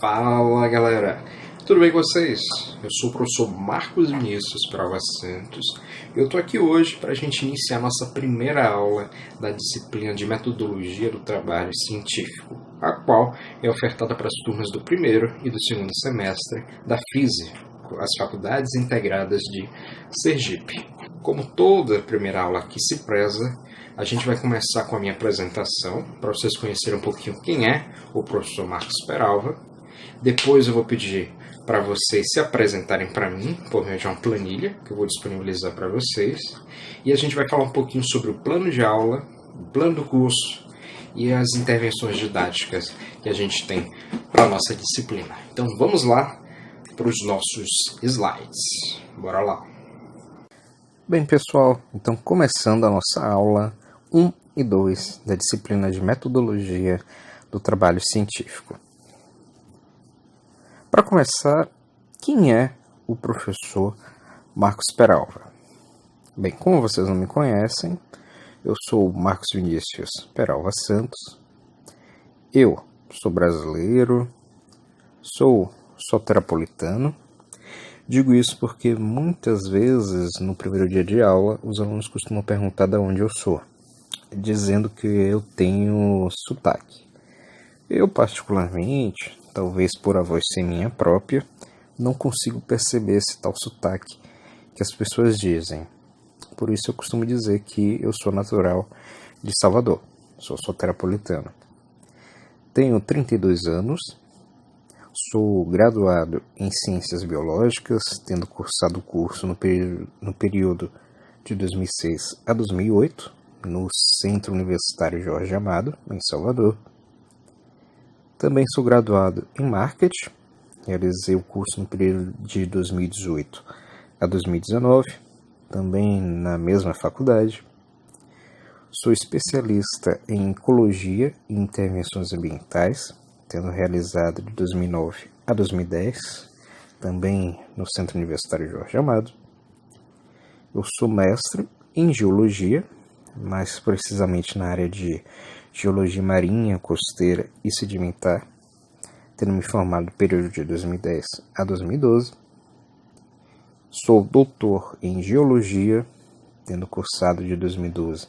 Fala galera, tudo bem com vocês? Eu sou o professor Marcos Vinícius Peralva Santos e eu estou aqui hoje para a gente iniciar nossa primeira aula da disciplina de Metodologia do Trabalho Científico, a qual é ofertada para as turmas do primeiro e do segundo semestre da FISE, as Faculdades Integradas de Sergipe. Como toda primeira aula aqui se preza, a gente vai começar com a minha apresentação, para vocês conhecerem um pouquinho quem é o professor Marcos Peralva. Depois eu vou pedir para vocês se apresentarem para mim, por meio de uma planilha que eu vou disponibilizar para vocês. E a gente vai falar um pouquinho sobre o plano de aula, o plano do curso e as intervenções didáticas que a gente tem para a nossa disciplina. Então vamos lá para os nossos slides. Bora lá! Bem, pessoal, então começando a nossa aula 1 e 2 da disciplina de Metodologia do Trabalho Científico. Para começar, quem é o professor Marcos Peralva? Bem, como vocês não me conhecem, eu sou o Marcos Vinícius Peralva Santos. Eu sou brasileiro, sou soteropolitano. Digo isso porque muitas vezes no primeiro dia de aula os alunos costumam perguntar de onde eu sou, dizendo que eu tenho sotaque. Eu particularmente, talvez por a voz ser minha própria, não consigo perceber esse tal sotaque que as pessoas dizem. Por isso eu costumo dizer que eu sou natural de Salvador, sou soteropolitano. Tenho 32 anos, sou graduado em Ciências Biológicas, tendo cursado o curso no período de 2006 a 2008, no Centro Universitário Jorge Amado, em Salvador. Também sou graduado em Marketing, realizei o curso no período de 2018 a 2019, também na mesma faculdade. Sou especialista em Ecologia e Intervenções Ambientais, tendo realizado de 2009 a 2010, também no Centro Universitário Jorge Amado. Eu sou mestre em Geologia, mais precisamente na área de Geologia Marinha, Costeira e Sedimentar, tendo me formado no período de 2010 a 2012. Sou doutor em Geologia, tendo cursado de 2012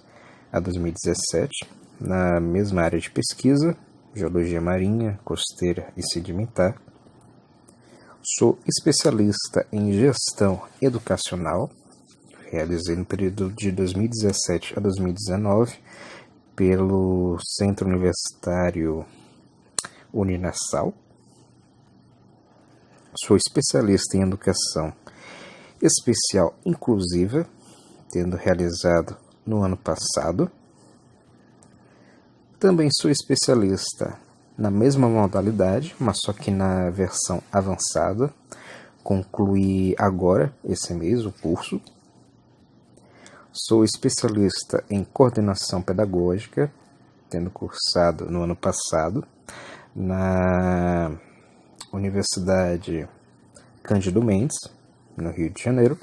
a 2017, na mesma área de pesquisa, Geologia Marinha, Costeira e Sedimentar. Sou especialista em Gestão Educacional, realizei no período de 2017 a 2019, pelo Centro Universitário Uninasal. Sou especialista em Educação Especial Inclusiva, tendo realizado no ano passado. Também sou especialista na mesma modalidade, mas só que na versão avançada. Concluí agora, esse mês, o curso. Sou especialista em Coordenação Pedagógica, tendo cursado no ano passado na Universidade Cândido Mendes, no Rio de Janeiro.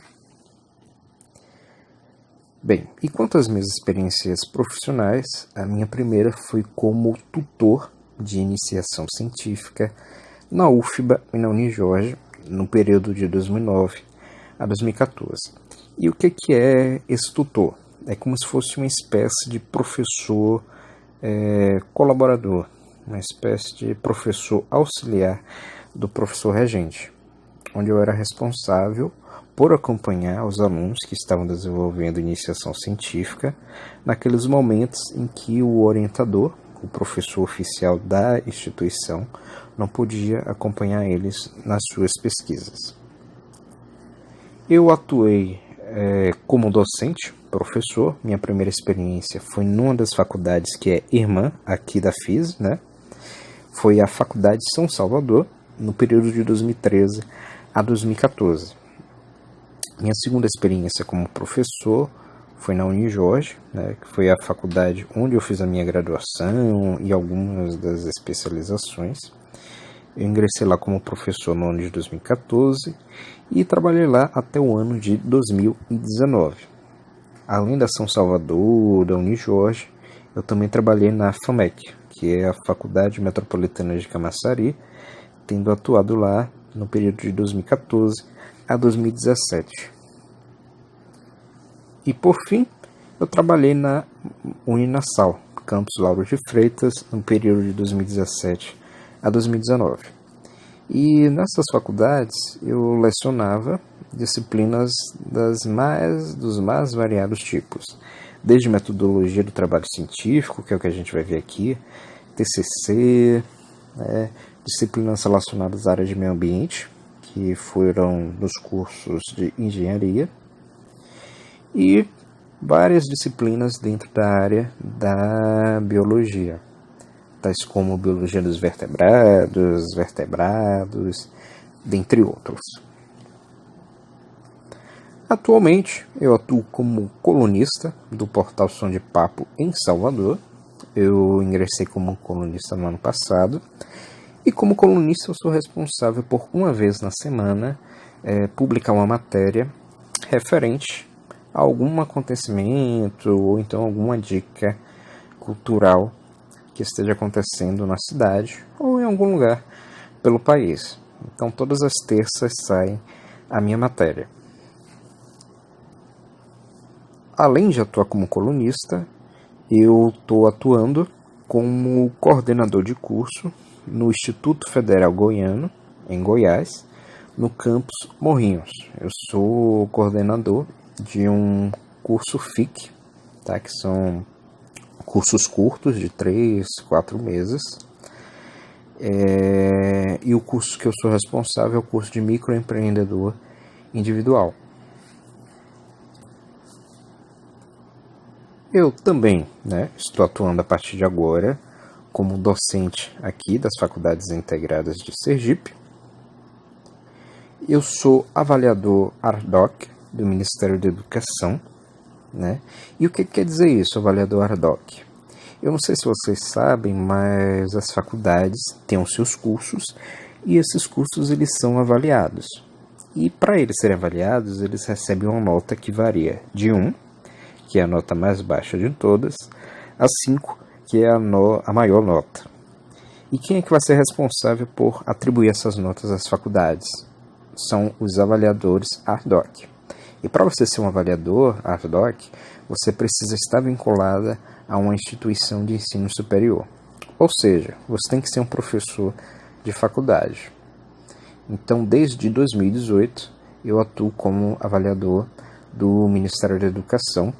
Bem, e quanto às minhas experiências profissionais, a minha primeira foi como tutor de iniciação científica na UFBA e na Unijorge, no período de 2009 a 2014. E o que é esse tutor? É como se fosse uma espécie de professor colaborador, uma espécie de professor auxiliar do professor regente, onde eu era responsável por acompanhar os alunos que estavam desenvolvendo iniciação científica naqueles momentos em que o orientador, o professor oficial da instituição, não podia acompanhar eles nas suas pesquisas. Eu atuei como docente, professor. Minha primeira experiência foi numa das faculdades que é irmã aqui da FIS, né? Foi a Faculdade de São Salvador, no período de 2013 a 2014. Minha segunda experiência como professor foi na Unijorge, né, que foi a faculdade onde eu fiz a minha graduação e algumas das especializações. Eu ingressei lá como professor no ano de 2014 e trabalhei lá até o ano de 2019. Além da São Salvador, da Unijorge, eu também trabalhei na FAMEC, que é a Faculdade Metropolitana de Camaçari, tendo atuado lá no período de 2014 a 2017. E por fim, eu trabalhei na Uninasal, campus Lauro de Freitas, no período de 2017 a 2019. E nessas faculdades eu lecionava disciplinas dos mais variados tipos, desde metodologia do trabalho científico, que é o que a gente vai ver aqui, TCC, disciplinas relacionadas à área de meio ambiente, que foram nos cursos de engenharia, e várias disciplinas dentro da área da biologia, tais como biologia dos vertebrados, dentre outros. Atualmente, eu atuo como colunista do portal Som de Papo em Salvador. Eu ingressei como colunista no ano passado. E como colunista, eu sou responsável por, uma vez na semana, publicar uma matéria referente a algum acontecimento ou então alguma dica cultural que esteja acontecendo na cidade ou em algum lugar pelo país. Então, todas as terças sai a minha matéria. Além de atuar como colunista, eu estou atuando como coordenador de curso no Instituto Federal Goiano, em Goiás, no campus Morrinhos. Eu sou coordenador de um curso FIC, tá? Que são cursos curtos de 3, 4 meses. E o curso que eu sou responsável é o curso de microempreendedor individual. Eu também, estou atuando a partir de agora como docente aqui das Faculdades Integradas de Sergipe. Eu sou avaliador ARDOC do Ministério da Educação, E o que quer dizer isso, avaliador ARDOC? Eu não sei se vocês sabem, mas as faculdades têm os seus cursos e esses cursos eles são avaliados. E para eles serem avaliados, eles recebem uma nota que varia de 1, que é a nota mais baixa de todas, a 5, que é a maior nota. E quem é que vai ser responsável por atribuir essas notas às faculdades? São os avaliadores ARDOC. E para você ser um avaliador ARDOC, você precisa estar vinculada a uma instituição de ensino superior. Ou seja, você tem que ser um professor de faculdade. Então, desde 2018, eu atuo como avaliador do Ministério da Educação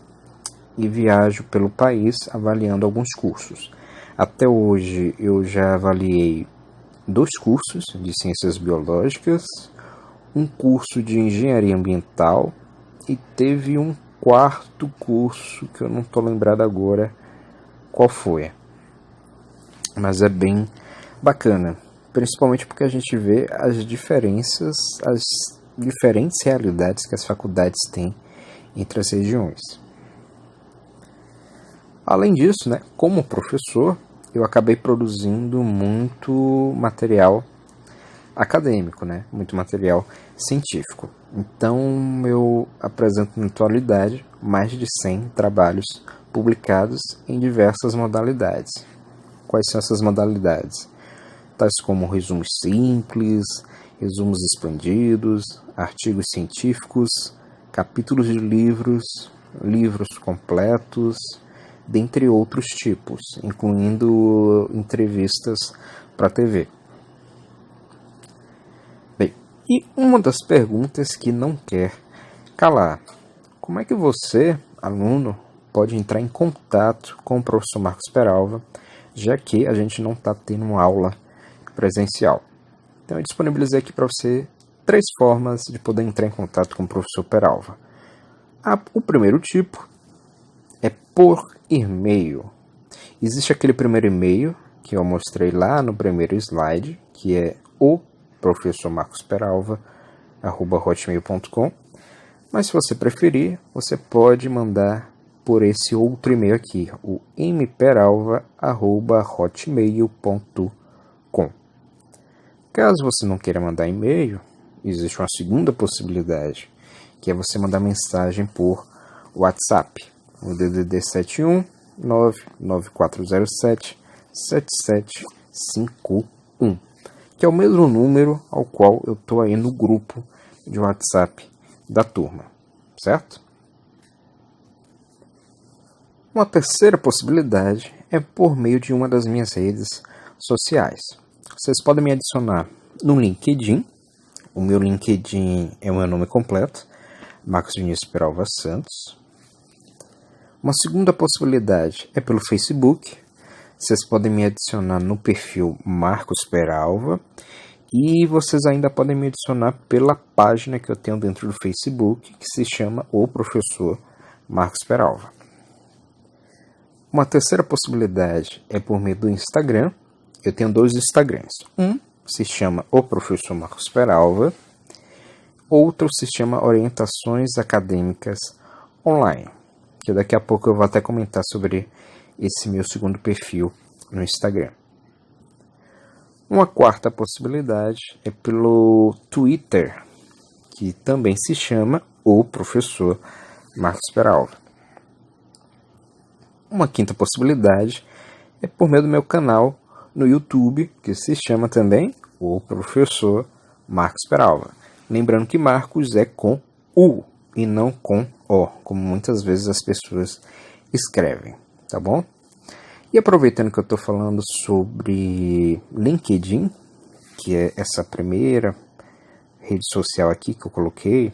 e viajo pelo país avaliando alguns cursos. Até hoje, eu já avaliei 2 cursos de Ciências Biológicas, um curso de Engenharia Ambiental e teve um 4º curso que eu não estou lembrado agora qual foi. Mas é bem bacana, principalmente porque a gente vê as diferentes realidades que as faculdades têm entre as regiões. Além disso, como professor, eu acabei produzindo muito material acadêmico, muito material científico. Então, eu apresento na atualidade mais de 100 trabalhos publicados em diversas modalidades. Quais são essas modalidades? Tais como resumos simples, resumos expandidos, artigos científicos, capítulos de livros, livros completos, dentre outros tipos, incluindo entrevistas para TV. Bem, e uma das perguntas que não quer calar: como é que você, aluno, pode entrar em contato com o professor Marcos Peralva, já que a gente não está tendo uma aula presencial? Então eu disponibilizei aqui para você 3 formas de poder entrar em contato com o professor Peralva. O primeiro tipo é por e-mail. Existe aquele primeiro e-mail que eu mostrei lá no primeiro slide, que é o professormarcosperalva@hotmail.com. Mas se você preferir, você pode mandar por esse outro e-mail aqui, o mperalva@hotmail.com. Caso você não queira mandar e-mail, existe uma segunda possibilidade, que é você mandar mensagem por WhatsApp, no DDD 71 99407 7751, que é o mesmo número ao qual eu estou aí no grupo de WhatsApp da turma, certo? Uma terceira possibilidade é por meio de uma das minhas redes sociais. Vocês podem me adicionar no LinkedIn. O meu LinkedIn é o meu nome completo, Marcos Vinícius Peralva Santos. Uma segunda possibilidade é pelo Facebook. Vocês podem me adicionar no perfil Marcos Peralva. E vocês ainda podem me adicionar pela página que eu tenho dentro do Facebook, que se chama O Professor Marcos Peralva. Uma terceira possibilidade é por meio do Instagram. Eu tenho 2 Instagrams. Um se chama O Professor Marcos Peralva. Outro se chama Orientações Acadêmicas Online, que daqui a pouco eu vou até comentar sobre esse meu segundo perfil no Instagram. Uma quarta possibilidade é pelo Twitter, que também se chama O Professor Marcos Peralva. Uma quinta possibilidade é por meio do meu canal no YouTube, que se chama também O Professor Marcos Peralva. Lembrando que Marcos é com U e não com O, como muitas vezes as pessoas escrevem, tá bom? E aproveitando que eu estou falando sobre LinkedIn, que é essa primeira rede social aqui que eu coloquei,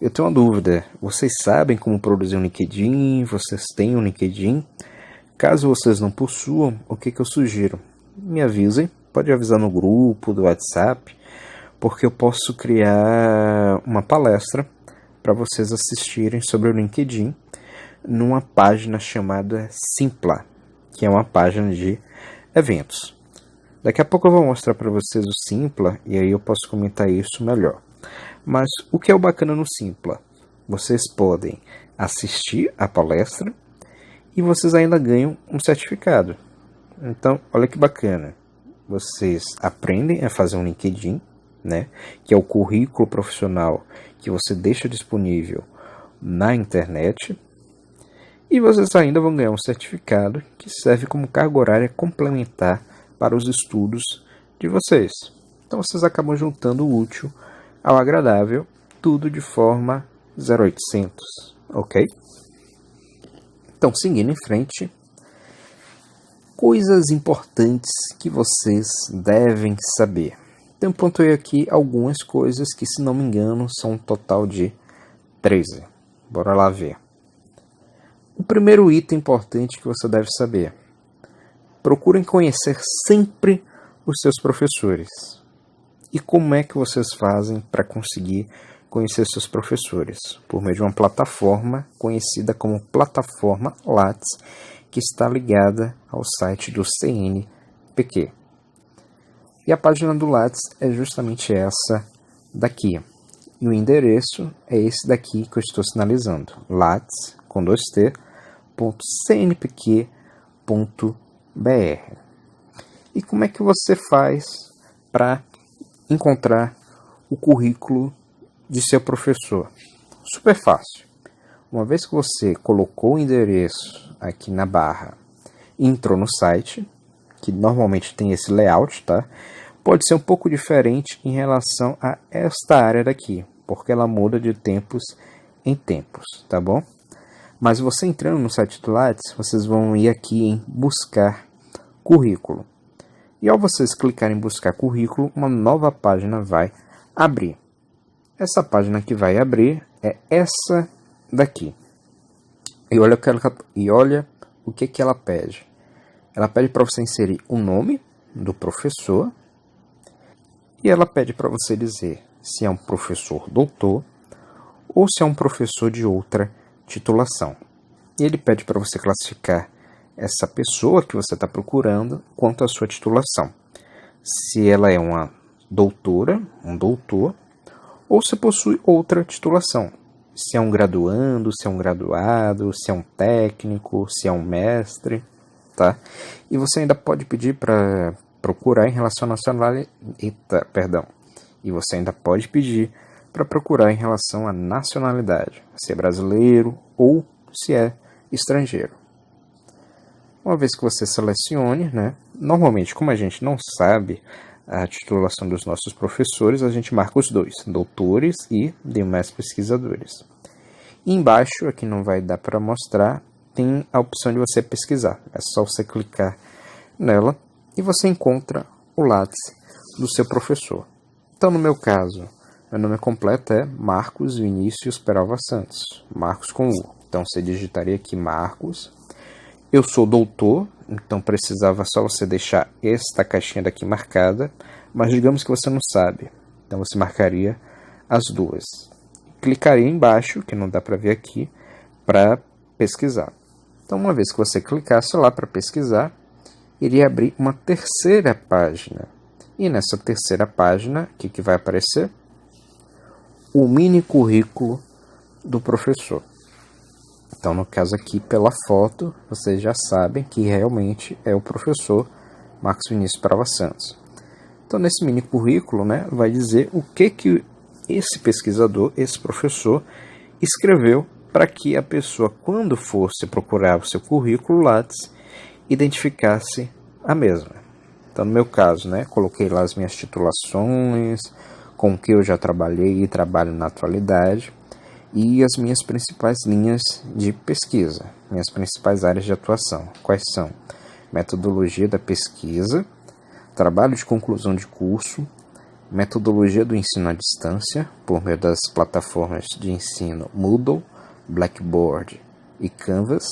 eu tenho uma dúvida. Vocês sabem como produzir um LinkedIn? Vocês têm um LinkedIn? Caso vocês não possuam, o que eu sugiro? Me avisem, pode avisar no grupo do WhatsApp, porque eu posso criar uma palestra para vocês assistirem sobre o LinkedIn numa página chamada Simpla, que é uma página de eventos. Daqui a pouco eu vou mostrar para vocês o Simpla e aí eu posso comentar isso melhor. Mas o que é o bacana no Simpla? Vocês podem assistir a palestra e vocês ainda ganham um certificado. Então, olha que bacana. Vocês aprendem a fazer um LinkedIn, né, que é o currículo profissional que você deixa disponível na internet. E vocês ainda vão ganhar um certificado que serve como carga horária complementar para os estudos de vocês. Então vocês acabam juntando o útil ao agradável, tudo de forma 0800, ok? Então, seguindo em frente, coisas importantes que vocês devem saber. Então, pontuei aqui algumas coisas que, se não me engano, são um total de 13. Bora lá ver. O primeiro item importante que você deve saber: procurem conhecer sempre os seus professores. E como é que vocês fazem para conseguir conhecer seus professores? Por meio de uma plataforma conhecida como Plataforma Lattes, que está ligada ao site do CNPq. E a página do Lattes é justamente essa daqui. E o endereço é esse daqui que eu estou sinalizando: lattes, com 2t.cnpq.br. E como é que você faz para encontrar o currículo de seu professor? Super fácil. Uma vez que você colocou o endereço aqui na barra e entrou no site, que normalmente tem esse layout, tá? Pode ser um pouco diferente em relação a esta área daqui, porque ela muda de tempos em tempos, tá bom? Mas você entrando no site do Lattes, vocês vão ir aqui em buscar currículo. E ao vocês clicarem em buscar currículo, uma nova página vai abrir. Essa página que vai abrir é essa daqui. E olha o que ela pede. Ela pede para você inserir o nome do professor. E ela pede para você dizer se é um professor doutor ou se é um professor de outra titulação. E ele pede para você classificar essa pessoa que você está procurando quanto à sua titulação. Se ela é uma doutora, um doutor, ou se possui outra titulação. Se é um graduando, se é um graduado, se é um técnico, se é um mestre, tá? E você ainda pode pedir para procurar em relação à nacionalidade. E você ainda pode pedir para procurar em relação à nacionalidade, se é brasileiro ou se é estrangeiro. Uma vez que você selecione, né? Normalmente, como a gente não sabe a titulação dos nossos professores, a gente marca os dois, doutores e demais pesquisadores. E embaixo, aqui não vai dar para mostrar, tem a opção de você pesquisar. É só você clicar nela e você encontra o Lattes do seu professor. Então, no meu caso, meu nome completo é Marcos Vinícius Peralva Santos, Marcos com U. Então, você digitaria aqui Marcos. Eu sou doutor, então precisava só você deixar esta caixinha daqui marcada, mas digamos que você não sabe, então você marcaria as duas. Clicaria embaixo, que não dá para ver aqui, para pesquisar. Então, uma vez que você clicasse lá para pesquisar, iria abrir uma terceira página. E nessa terceira página, o que vai aparecer? O mini currículo do professor. Então, no caso aqui, pela foto, vocês já sabem que realmente é o professor Marcos Vinícius Peralva Santos. Então, nesse mini currículo, né, vai dizer o que esse pesquisador, esse professor, escreveu para que a pessoa, quando fosse procurar o seu currículo Lattes, identificasse a mesma. Então, no meu caso, né, coloquei lá as minhas titulações, com que eu já trabalhei e trabalho na atualidade, e as minhas principais linhas de pesquisa, minhas principais áreas de atuação. Quais são? Metodologia da pesquisa, trabalho de conclusão de curso, metodologia do ensino à distância, por meio das plataformas de ensino Moodle, Blackboard e Canvas,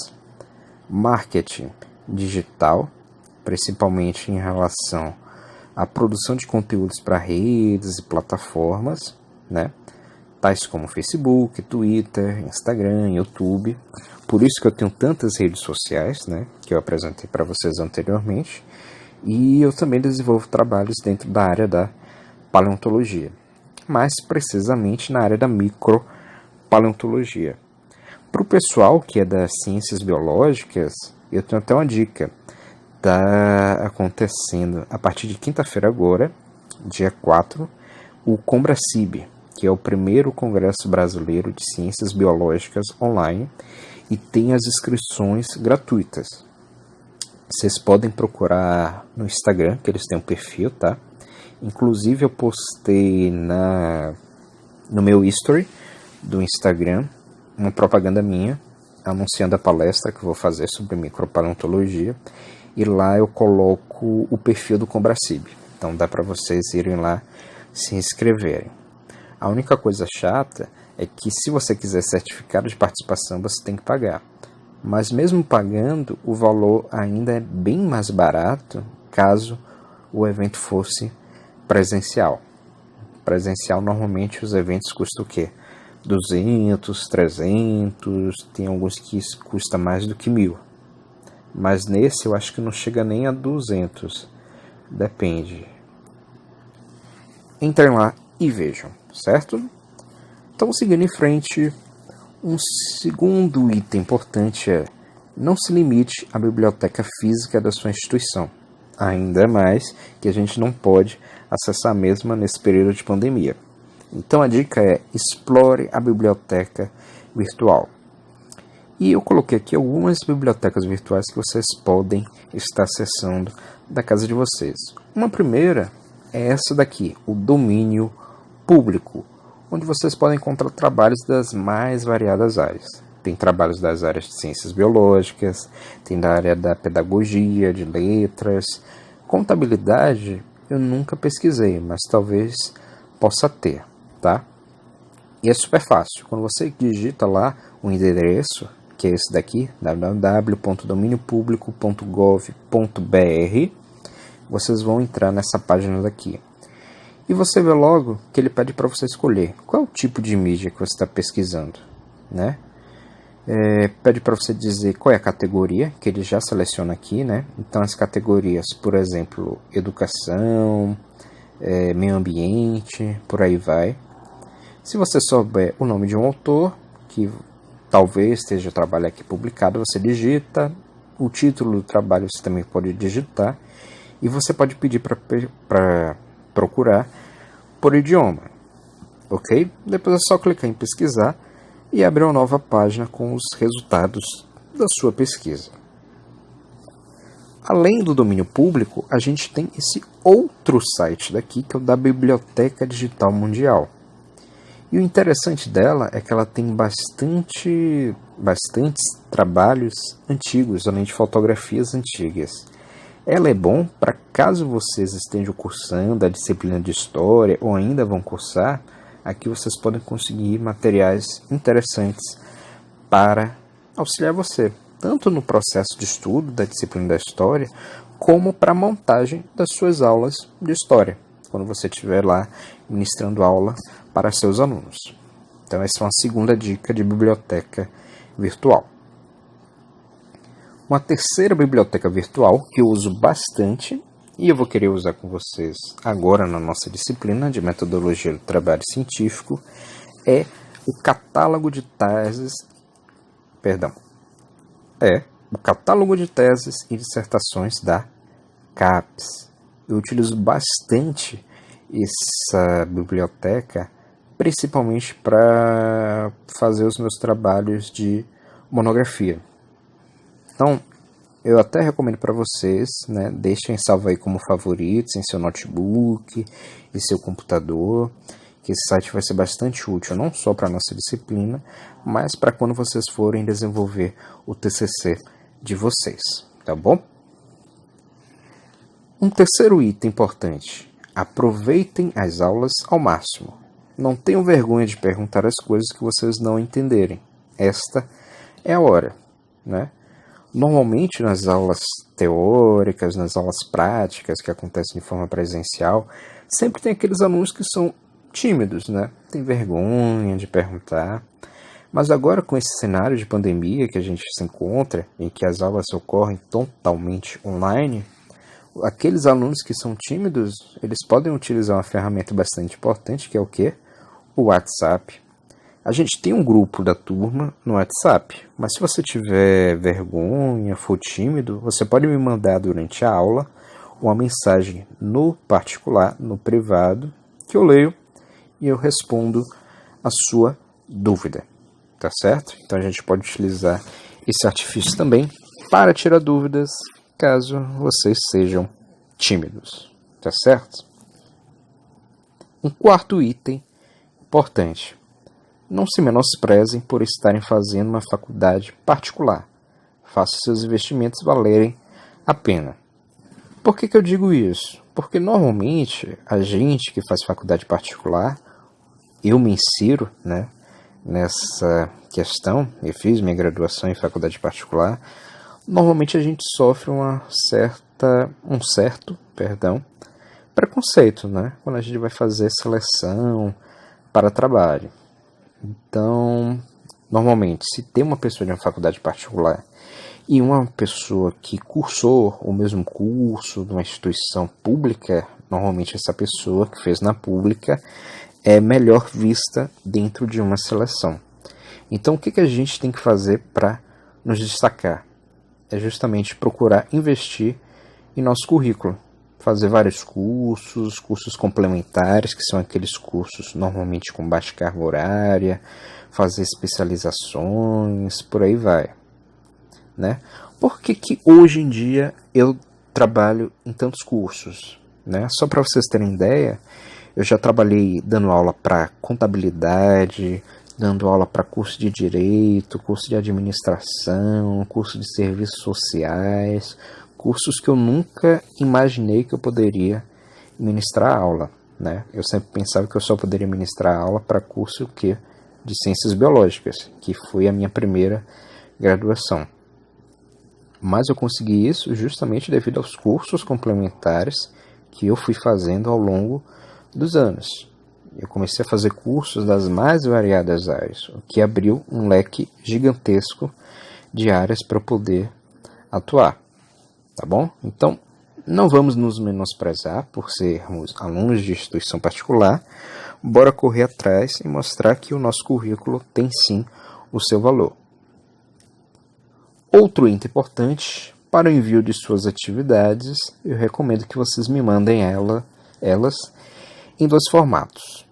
marketing digital, principalmente em relação à produção de conteúdos para redes e plataformas, né? Tais como Facebook, Twitter, Instagram, YouTube. Por isso que eu tenho tantas redes sociais, né, que eu apresentei para vocês anteriormente. E eu também desenvolvo trabalhos dentro da área da paleontologia, mais precisamente na área da micropaleontologia. Para o pessoal que é das ciências biológicas, eu tenho até uma dica. Está acontecendo a partir de quinta-feira agora, dia 4, o Combracib, que é o primeiro Congresso Brasileiro de Ciências Biológicas online, e tem as inscrições gratuitas. Vocês podem procurar no Instagram, que eles têm um perfil, tá? Inclusive eu postei no meu history do Instagram uma propaganda minha, anunciando a palestra que eu vou fazer sobre micropaleontologia, e lá eu coloco o perfil do Combracib. Então dá para vocês irem lá se inscreverem. A única coisa chata é que se você quiser certificado de participação, você tem que pagar. Mas mesmo pagando, o valor ainda é bem mais barato caso o evento fosse presencial. Presencial, normalmente os eventos custam o quê? 200, 300, tem alguns que custa mais do que 1.000. Mas nesse eu acho que não chega nem a 200. Depende. Entrem lá e vejam, certo? Então, seguindo em frente, um segundo item importante é: não se limite à biblioteca física da sua instituição. Ainda mais que a gente não pode acessar a mesma nesse período de pandemia. Então a dica é: explore a biblioteca virtual. E eu coloquei aqui algumas bibliotecas virtuais que vocês podem estar acessando da casa de vocês. Uma primeira é essa daqui, o domínio público, onde vocês podem encontrar trabalhos das mais variadas áreas. Tem trabalhos das áreas de ciências biológicas, tem da área da pedagogia, de letras. Contabilidade eu nunca pesquisei, mas talvez possa ter, tá? E é super fácil. Quando você digita lá o endereço, que é esse daqui, www.dominiopublico.gov.br, vocês vão entrar nessa página daqui. E você vê logo que ele pede para você escolher qual é o tipo de mídia que você está pesquisando, né? Pede para você dizer qual é a categoria, que ele já seleciona aqui, né? Então as categorias, por exemplo, educação, meio ambiente, por aí vai. Se você souber o nome de um autor, que talvez esteja o trabalho aqui publicado, você digita. O título do trabalho você também pode digitar. E você pode pedir para procurar por idioma, ok? Depois é só clicar em pesquisar e abrir uma nova página com os resultados da sua pesquisa. além do domínio público, a gente tem esse outro site daqui, que é o da Biblioteca Digital Mundial. E o interessante dela é que ela tem bastantes trabalhos antigos, além de fotografias antigas. Ela é bom para caso vocês estejam cursando a disciplina de História ou ainda vão cursar, aqui vocês podem conseguir materiais interessantes para auxiliar você, tanto no processo de estudo da disciplina da História, como para a montagem das suas aulas de História, quando você estiver lá ministrando aula para seus alunos. Então essa é uma segunda dica de biblioteca virtual. Uma terceira biblioteca virtual que eu uso bastante, e eu vou querer usar com vocês agora na nossa disciplina de metodologia do trabalho científico, é o catálogo de teses, o catálogo de teses e dissertações da CAPES. Eu utilizo bastante essa biblioteca, principalmente para fazer os meus trabalhos de monografia. Então, eu até recomendo para vocês, né, deixem salvo aí como favoritos em seu notebook e seu computador, que esse site vai ser bastante útil, não só para a nossa disciplina, mas para quando vocês forem desenvolver o TCC de vocês, tá bom? Um terceiro item importante: aproveitem as aulas ao máximo. Não tenham vergonha de perguntar as coisas que vocês não entenderem. Esta é a hora, né? Normalmente nas aulas teóricas, nas aulas práticas que acontecem de forma presencial, sempre tem aqueles alunos que são tímidos, né? Tem vergonha de perguntar. Mas agora com esse cenário de pandemia que a gente se encontra, em que as aulas ocorrem totalmente online, aqueles alunos que são tímidos, eles podem utilizar uma ferramenta bastante importante, que é o quê? O WhatsApp. A gente tem um grupo da turma no WhatsApp, mas se você tiver vergonha, for tímido, você pode me mandar durante a aula uma mensagem no particular, no privado, que eu leio e eu respondo a sua dúvida, tá certo? Então a gente pode utilizar esse artifício também para tirar dúvidas caso vocês sejam tímidos, tá certo? Um quarto item importante: não se menosprezem por estarem fazendo uma faculdade particular. Façam seus investimentos valerem a pena. Por que eu digo isso? Porque normalmente a gente que faz faculdade particular, eu me insiro, né, nessa questão, eu fiz minha graduação em faculdade particular, normalmente a gente sofre um certo preconceito, né, quando a gente vai fazer seleção para trabalho. Então, normalmente, se tem uma pessoa de uma faculdade particular e uma pessoa que cursou o mesmo curso de uma instituição pública, normalmente essa pessoa que fez na pública é melhor vista dentro de uma seleção. Então, o que a gente tem que fazer para nos destacar? É justamente procurar investir em nosso currículo. Fazer vários cursos complementares, que são aqueles cursos normalmente com baixa carga horária, fazer especializações, por aí vai, né? Por que hoje em dia eu trabalho em tantos cursos, né? Só para vocês terem ideia, eu já trabalhei dando aula para contabilidade, dando aula para curso de direito, curso de administração, curso de serviços sociais, cursos que eu nunca imaginei que eu poderia ministrar aula, né? Eu sempre pensava que eu só poderia ministrar aula para curso de ciências biológicas, que foi a minha primeira graduação. Mas eu consegui isso justamente devido aos cursos complementares que eu fui fazendo ao longo dos anos. Eu comecei a fazer cursos das mais variadas áreas, o que abriu um leque gigantesco de áreas para eu poder atuar. Tá bom? Então, não vamos nos menosprezar por sermos alunos de instituição particular. Bora correr atrás e mostrar que o nosso currículo tem sim o seu valor. Outro item importante: para o envio de suas atividades, eu recomendo que vocês me mandem elas em dois formatos,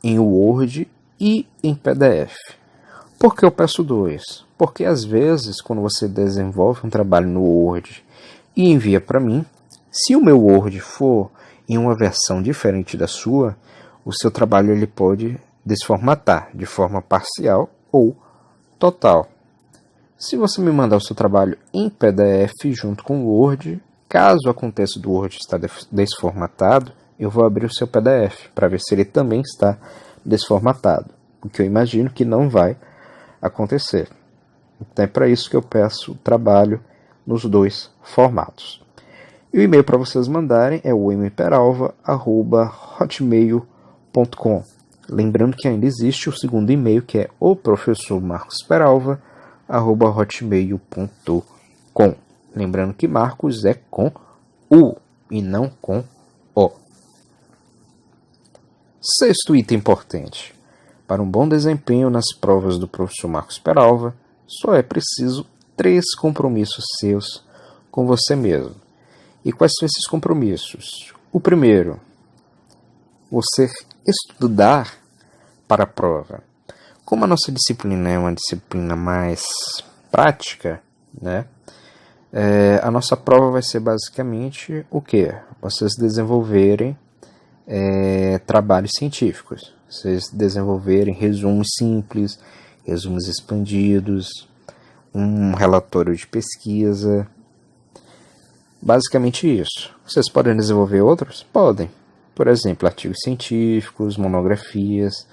em Word e em PDF. Por que eu peço dois? Porque às vezes, quando você desenvolve um trabalho no Word e envia para mim. Se o meu Word for em uma versão diferente da sua, o seu trabalho ele pode desformatar de forma parcial ou total. Se você me mandar o seu trabalho em PDF junto com o Word, caso aconteça do Word estar desformatado, eu vou abrir o seu PDF para ver se ele também está desformatado, o que eu imagino que não vai acontecer. Então é para isso que eu peço o trabalho nos dois formatos. E o e-mail para vocês mandarem é o mperalva@hotmail.com. Lembrando que ainda existe o segundo e-mail, que é o professormarcosperalva@hotmail.com. Lembrando que Marcos é com U e não com O. Sexto item importante. Para um bom desempenho nas provas do professor Marcos Peralva, só é preciso 3 compromissos seus com você mesmo. E quais são esses compromissos? O primeiro, você estudar para a prova. Como a nossa disciplina é uma disciplina mais prática, né? A nossa prova vai ser basicamente o quê? Vocês desenvolverem trabalhos científicos. Vocês desenvolverem resumos simples, resumos expandidos, um relatório de pesquisa. Basicamente isso. Vocês podem desenvolver outros? Podem. Por exemplo, artigos científicos, monografias,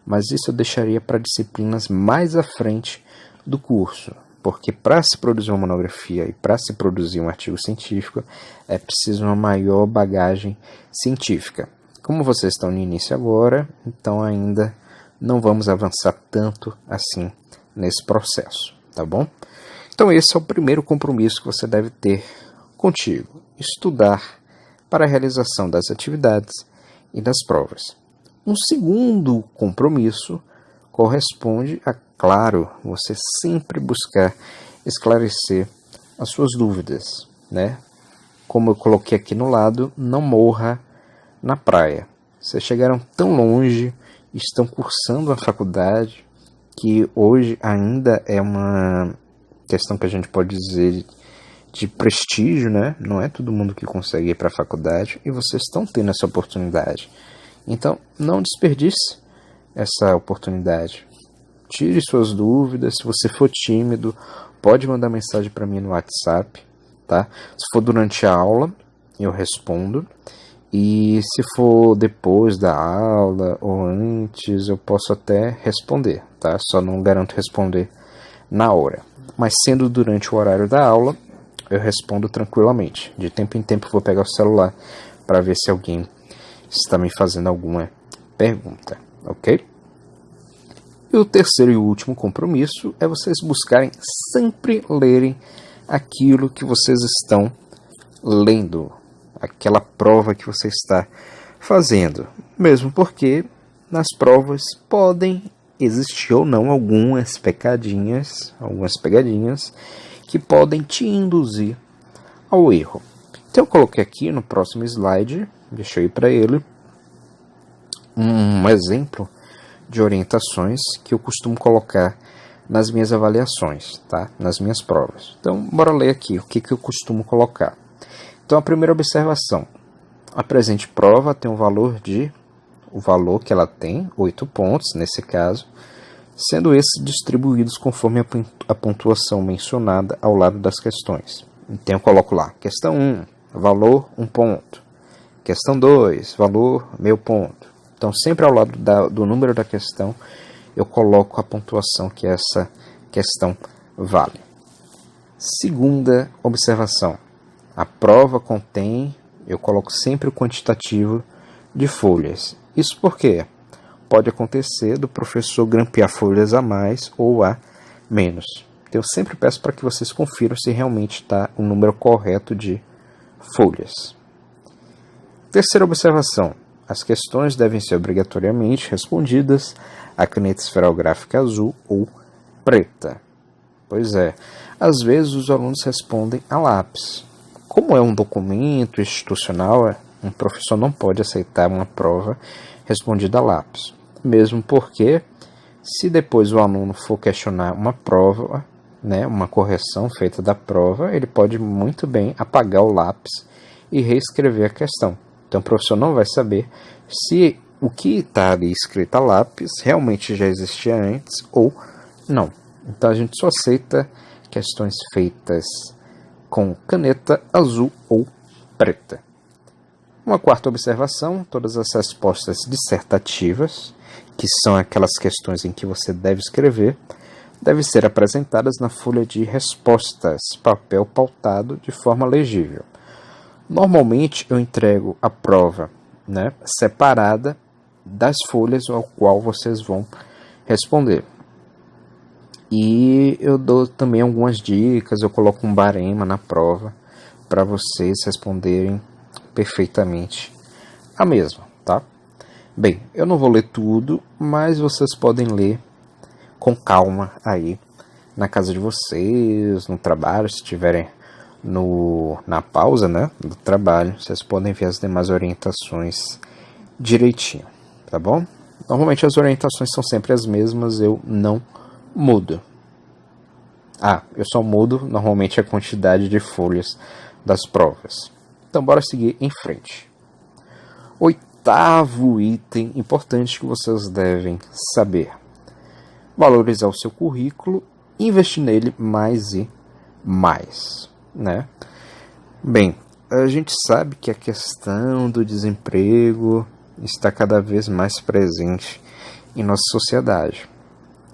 mas isso eu deixaria para disciplinas mais à frente do curso, porque para se produzir uma monografia e para se produzir um artigo científico é preciso uma maior bagagem científica. Como vocês estão no início agora, então ainda não vamos avançar tanto assim nesse processo, tá bom? Então esse é o primeiro compromisso que você deve ter contigo, estudar para a realização das atividades e das provas. Um segundo compromisso corresponde a, claro, você sempre buscar esclarecer as suas dúvidas, né? Como eu coloquei aqui no lado, não morra na praia. Vocês chegaram tão longe, estão cursando a faculdade, que hoje ainda é uma questão que a gente pode dizer de prestígio, né? Não é todo mundo que consegue ir para a faculdade e vocês estão tendo essa oportunidade. Então, não desperdice essa oportunidade. Tire suas dúvidas. Se você for tímido, pode mandar mensagem para mim no WhatsApp, tá? Se for durante a aula, eu respondo. E se for depois da aula ou antes, eu posso até responder, tá? Só não garanto responder na hora. Mas sendo durante o horário da aula, eu respondo tranquilamente. De tempo em tempo eu vou pegar o celular para ver se alguém está me fazendo alguma pergunta, ok? E o terceiro e último compromisso é vocês buscarem sempre lerem aquilo que vocês estão lendo, aquela prova que você está fazendo, mesmo porque nas provas podem existir ou não algumas pegadinhas que podem te induzir ao erro. Então eu coloquei aqui no próximo slide, deixa eu ir para ele, um exemplo de orientações que eu costumo colocar nas minhas avaliações, tá? Nas minhas provas. Então, bora ler aqui o que eu costumo colocar. Então, a primeira observação. A presente prova tem o valor que ela tem, 8 pontos nesse caso, sendo esses distribuídos conforme a pontuação mencionada ao lado das questões. Então, eu coloco lá, questão 1, valor 1 ponto. Questão 2, valor meio ponto. Então, sempre ao lado do número da questão, eu coloco a pontuação que essa questão vale. Segunda observação. A prova contém, eu coloco sempre o quantitativo de folhas. Isso porque pode acontecer do professor grampear folhas a mais ou a menos. Então, eu sempre peço para que vocês confiram se realmente está o número correto de folhas. Terceira observação. As questões devem ser obrigatoriamente respondidas a caneta esferográfica azul ou preta. Pois é, às vezes os alunos respondem a lápis. Como é um documento institucional, um professor não pode aceitar uma prova respondida a lápis. Mesmo porque, se depois o aluno for questionar uma prova, né, uma correção feita da prova, ele pode muito bem apagar o lápis e reescrever a questão. Então o professor não vai saber se o que está ali escrito a lápis realmente já existia antes ou não. Então a gente só aceita questões feitas com caneta azul ou preta. Uma quarta observação: todas as respostas dissertativas, que são aquelas questões em que você deve escrever, devem ser apresentadas na folha de respostas, papel pautado de forma legível. Normalmente eu entrego a prova, né, separada das folhas ao qual vocês vão responder. E eu dou também algumas dicas, eu coloco um barema na prova para vocês responderem perfeitamente a mesma, tá? Bem, eu não vou ler tudo, mas vocês podem ler com calma aí na casa de vocês, no trabalho, se estiverem na pausa, né, do trabalho, vocês podem ver as demais orientações direitinho, tá bom? Normalmente as orientações são sempre as mesmas, eu não mudo. Eu só mudo normalmente a quantidade de folhas das provas. Então bora seguir em frente. Oitavo item importante que vocês devem saber: valorizar o seu currículo, investir nele mais e mais, né? Bem, a gente sabe que a questão do desemprego está cada vez mais presente em nossa sociedade.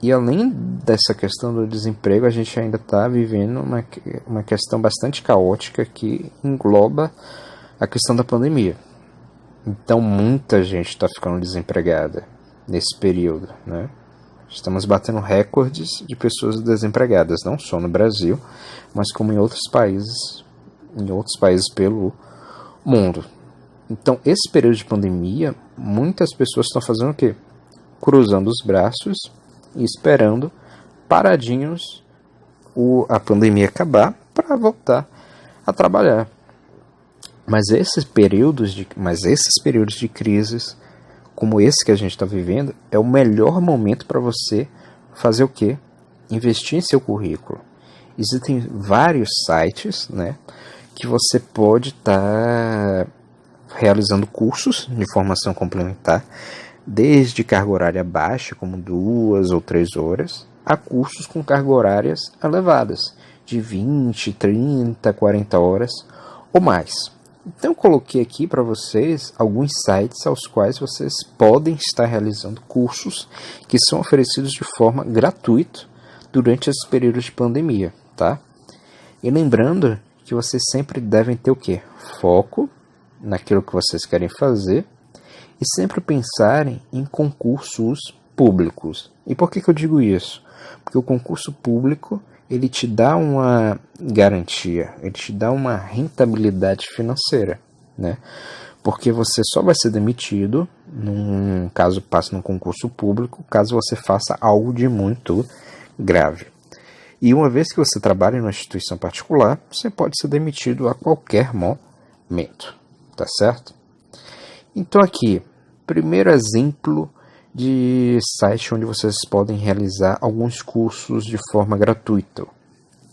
E além dessa questão do desemprego, a gente ainda está vivendo uma questão bastante caótica que engloba a questão da pandemia. Então muita gente está ficando desempregada nesse período, né? Estamos batendo recordes de pessoas desempregadas, não só no Brasil, mas como em outros países pelo mundo. Então, esse período de pandemia, muitas pessoas estão fazendo o quê? Cruzando os braços e esperando paradinhos a pandemia acabar para voltar a trabalhar. Mas esses períodos de crises, como esse que a gente está vivendo, é o melhor momento para você fazer o quê? Investir em seu currículo. Existem vários sites, né, que você pode estar realizando cursos de formação complementar, desde carga horária baixa, como 2 ou 3 horas, a cursos com carga horárias elevadas, de 20, 30, 40 horas ou mais. Então eu coloquei aqui para vocês alguns sites aos quais vocês podem estar realizando cursos que são oferecidos de forma gratuita durante esses períodos de pandemia, tá? E lembrando que vocês sempre devem ter o quê? Foco naquilo que vocês querem fazer e sempre pensarem em concursos públicos. E por que eu digo isso? Porque o concurso público, ele te dá uma garantia, ele te dá uma rentabilidade financeira, né? Porque você só vai ser demitido, caso passe num concurso público, caso você faça algo de muito grave. E uma vez que você trabalha em uma instituição particular, você pode ser demitido a qualquer momento, tá certo? Então aqui, primeiro exemplo de site onde vocês podem realizar alguns cursos de forma gratuita.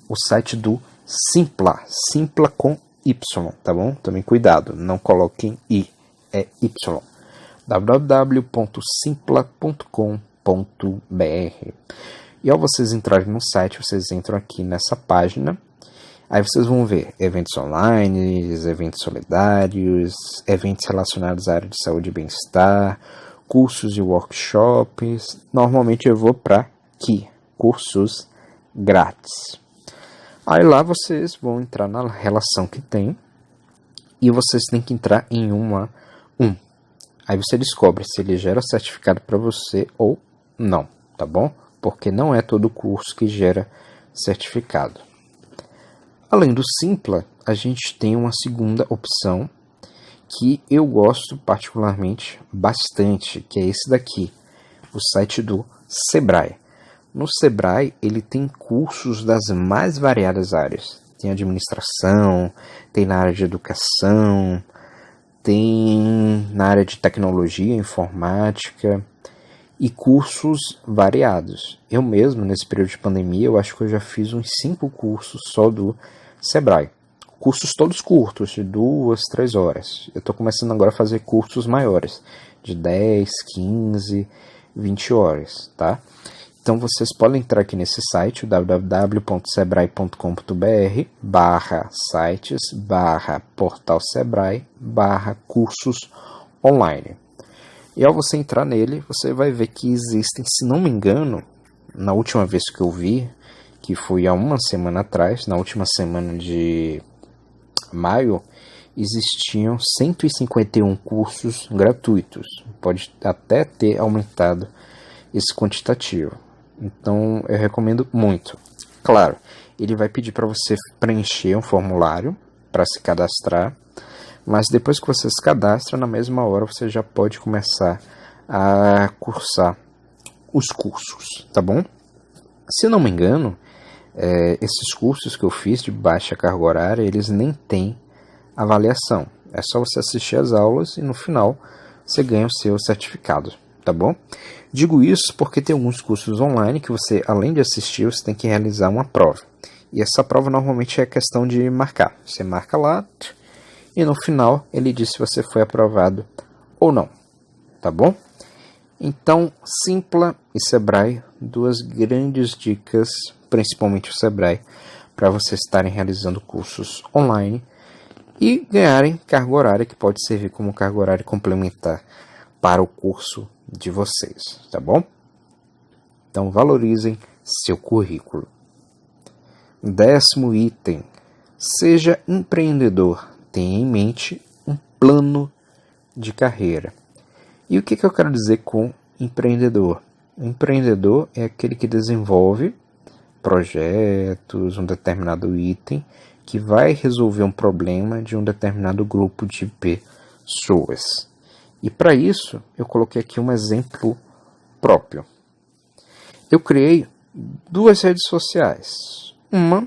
O site do Simpla, Simpla com Y, tá bom? Também cuidado, não coloquem I, é Y. www.simpla.com.br. E ao vocês entrarem no site, vocês entram aqui nessa página. Aí vocês vão ver eventos online, eventos solidários, eventos relacionados à área de saúde e bem-estar, cursos e workshops. Normalmente eu vou para aqui, cursos grátis. Aí lá vocês vão entrar na relação que tem e vocês têm que entrar em um a um. Aí você descobre se ele gera certificado para você ou não, tá bom? Porque não é todo curso que gera certificado. Além do Simpla, a gente tem uma segunda opção que eu gosto particularmente bastante, que é esse daqui, o site do Sebrae. No Sebrae, ele tem cursos das mais variadas áreas. Tem administração, tem na área de educação, tem na área de tecnologia, informática. e cursos variados. Eu mesmo, nesse período de pandemia, eu acho que eu já fiz uns 5 cursos só do Sebrae. Cursos todos curtos, de 2, 3 horas. Eu estou começando agora a fazer cursos maiores, de 10, 15, 20 horas, tá? Então vocês podem entrar aqui nesse site, www.sebrae.com.br/sites/portal-sebrae/cursos online. E ao você entrar nele, você vai ver que existem, se não me engano, na última vez que eu vi, que foi há uma semana atrás, na última semana de maio, existiam 151 cursos gratuitos. Pode até ter aumentado esse quantitativo. Então eu recomendo muito. Claro, ele vai pedir para você preencher um formulário para se cadastrar, mas depois que você se cadastra, na mesma hora você já pode começar a cursar os cursos, tá bom? Se não me engano, esses cursos que eu fiz de baixa carga horária, eles nem têm avaliação. É só você assistir as aulas e no final você ganha o seu certificado, tá bom? Digo isso porque tem alguns cursos online que você, além de assistir, você tem que realizar uma prova. E essa prova normalmente é questão de marcar. Você marca lá e no final ele diz se você foi aprovado ou não, tá bom? Então, Simpla e Sebrae, 2 grandes dicas, principalmente o Sebrae, para vocês estarem realizando cursos online e ganharem carga horária, que pode servir como carga horária complementar para o curso de vocês, tá bom? Então valorizem seu currículo. 10º item, seja empreendedor, tenha em mente um plano de carreira. E o que eu quero dizer com empreendedor? O empreendedor é aquele que desenvolve projetos, um determinado item, que vai resolver um problema de um determinado grupo de pessoas. E para isso, eu coloquei aqui um exemplo próprio. Eu criei 2 redes sociais. Uma,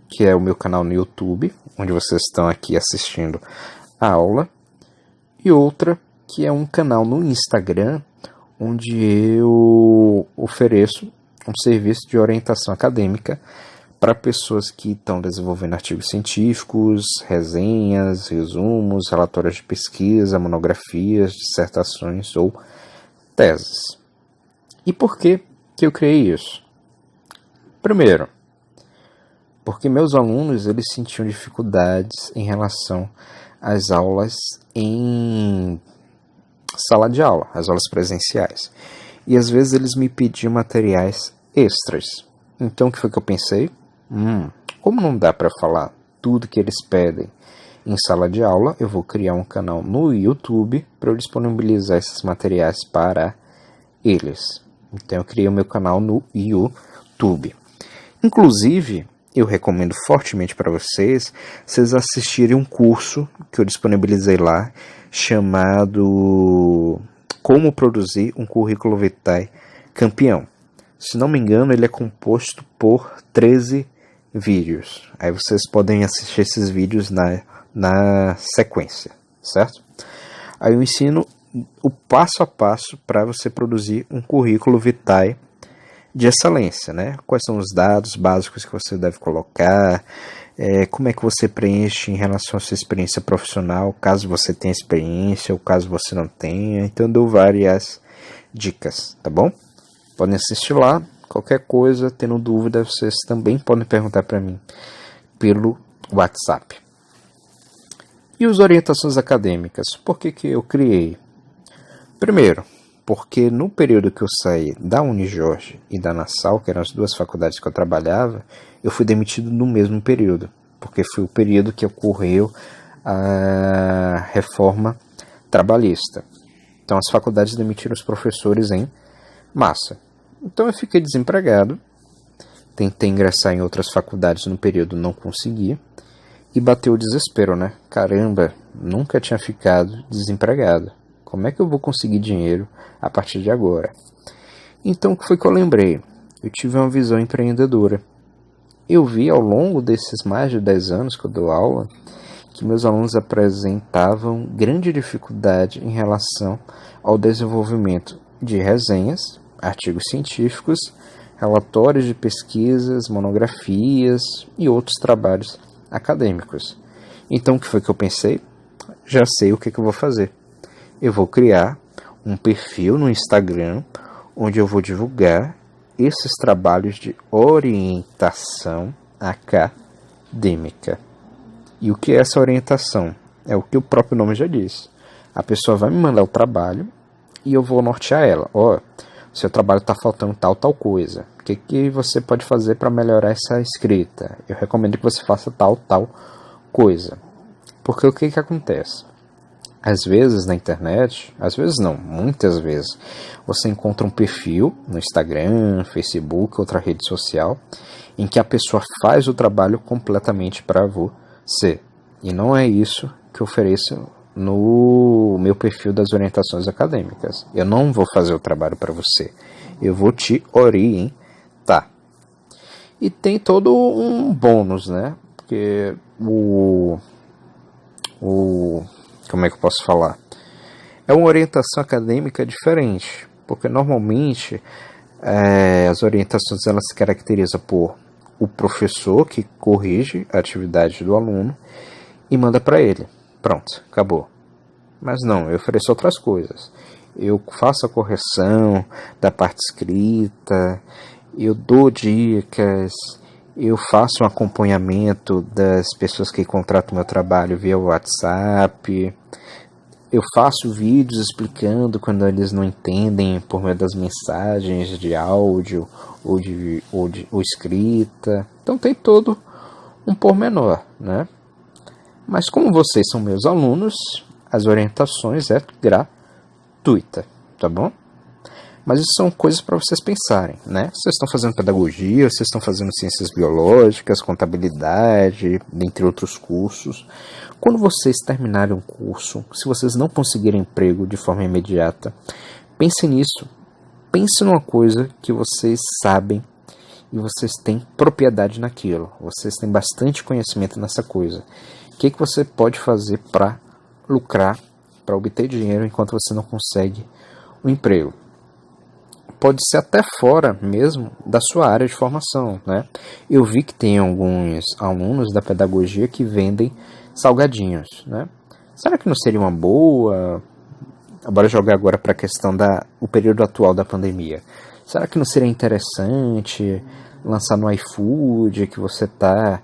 que é o meu canal no YouTube, onde vocês estão aqui assistindo a aula. E outra, que é um canal no Instagram, onde eu ofereço um serviço de orientação acadêmica para pessoas que estão desenvolvendo artigos científicos, resenhas, resumos, relatórios de pesquisa, monografias, dissertações ou teses. E por que eu criei isso? Primeiro, porque meus alunos eles sentiam dificuldades em relação às aulas em sala de aula, as aulas presenciais. E às vezes eles me pediam materiais extras. Então o que foi que eu pensei? Como não dá para falar tudo que eles pedem em sala de aula, eu vou criar um canal no YouTube para eu disponibilizar esses materiais para eles. Então eu criei o meu canal no YouTube. Inclusive, eu recomendo fortemente para vocês assistirem um curso que eu disponibilizei lá, chamado Como Produzir um Currículo Vitae Campeão. Se não me engano, ele é composto por 13 vídeos. Aí vocês podem assistir esses vídeos na sequência, certo? Aí eu ensino o passo a passo para você produzir um currículo vitae de excelência, né? Quais são os dados básicos que você deve colocar, como é que você preenche em relação à sua experiência profissional, caso você tenha experiência ou caso você não tenha. Então eu dou várias dicas, tá bom? Podem assistir lá. Qualquer coisa, tendo dúvida, vocês também podem perguntar para mim pelo WhatsApp. E as orientações acadêmicas? Por que eu criei? Primeiro, porque no período que eu saí da Unijorge e da Nassau, que eram as 2 faculdades que eu trabalhava, eu fui demitido no mesmo período, porque foi o período que ocorreu a reforma trabalhista. Então as faculdades demitiram os professores em massa. Então eu fiquei desempregado, tentei ingressar em outras faculdades no período, não consegui, e bateu o desespero, né? Caramba, nunca tinha ficado desempregado. Como é que eu vou conseguir dinheiro a partir de agora? Então o que foi que eu lembrei? Eu tive uma visão empreendedora. Eu vi ao longo desses mais de 10 anos que eu dou aula, que meus alunos apresentavam grande dificuldade em relação ao desenvolvimento de resenhas, artigos científicos, relatórios de pesquisas, monografias e outros trabalhos acadêmicos. Então, o que foi que eu pensei? Já sei o que eu vou fazer. Eu vou criar um perfil no Instagram onde eu vou divulgar esses trabalhos de orientação acadêmica. E o que é essa orientação? É o que o próprio nome já diz. A pessoa vai me mandar o trabalho e eu vou nortear ela. Seu trabalho está faltando tal coisa. O que você pode fazer para melhorar essa escrita? Eu recomendo que você faça tal coisa. Porque o que acontece? Às vezes na internet, às vezes não, muitas vezes, você encontra um perfil no Instagram, Facebook, outra rede social, em que a pessoa faz o trabalho completamente para você. E não é isso que eu ofereço no meu perfil das orientações acadêmicas. Eu não vou fazer o trabalho para você, eu vou te orientar. E tem todo um bônus, né? Porque como é que eu posso falar? É uma orientação acadêmica diferente, porque normalmente as orientações elas se caracterizam por o professor que corrige a atividade do aluno e manda para ele. Pronto, acabou. Mas não, eu ofereço outras coisas. Eu faço a correção da parte escrita, eu dou dicas, eu faço um acompanhamento das pessoas que contratam meu trabalho via WhatsApp. Eu faço vídeos explicando quando eles não entendem por meio das mensagens de áudio ou escrita. Então tem todo um pormenor, né? Mas como vocês são meus alunos, as orientações é gratuita, tá bom? Mas isso são coisas para vocês pensarem, né? Vocês estão fazendo pedagogia, vocês estão fazendo ciências biológicas, contabilidade, entre outros cursos. Quando vocês terminarem um curso, se vocês não conseguirem emprego de forma imediata, pense nisso. Pense numa coisa que vocês sabem e vocês têm propriedade naquilo. Vocês têm bastante conhecimento nessa coisa. O que você pode fazer para lucrar, para obter dinheiro enquanto você não consegue um emprego? Pode ser até fora mesmo da sua área de formação, né? Eu vi que tem alguns alunos da pedagogia que vendem salgadinhos, né? Será que não seria uma boa? Bora jogar agora para a questão do período atual da pandemia. Será que não seria interessante lançar no iFood que você está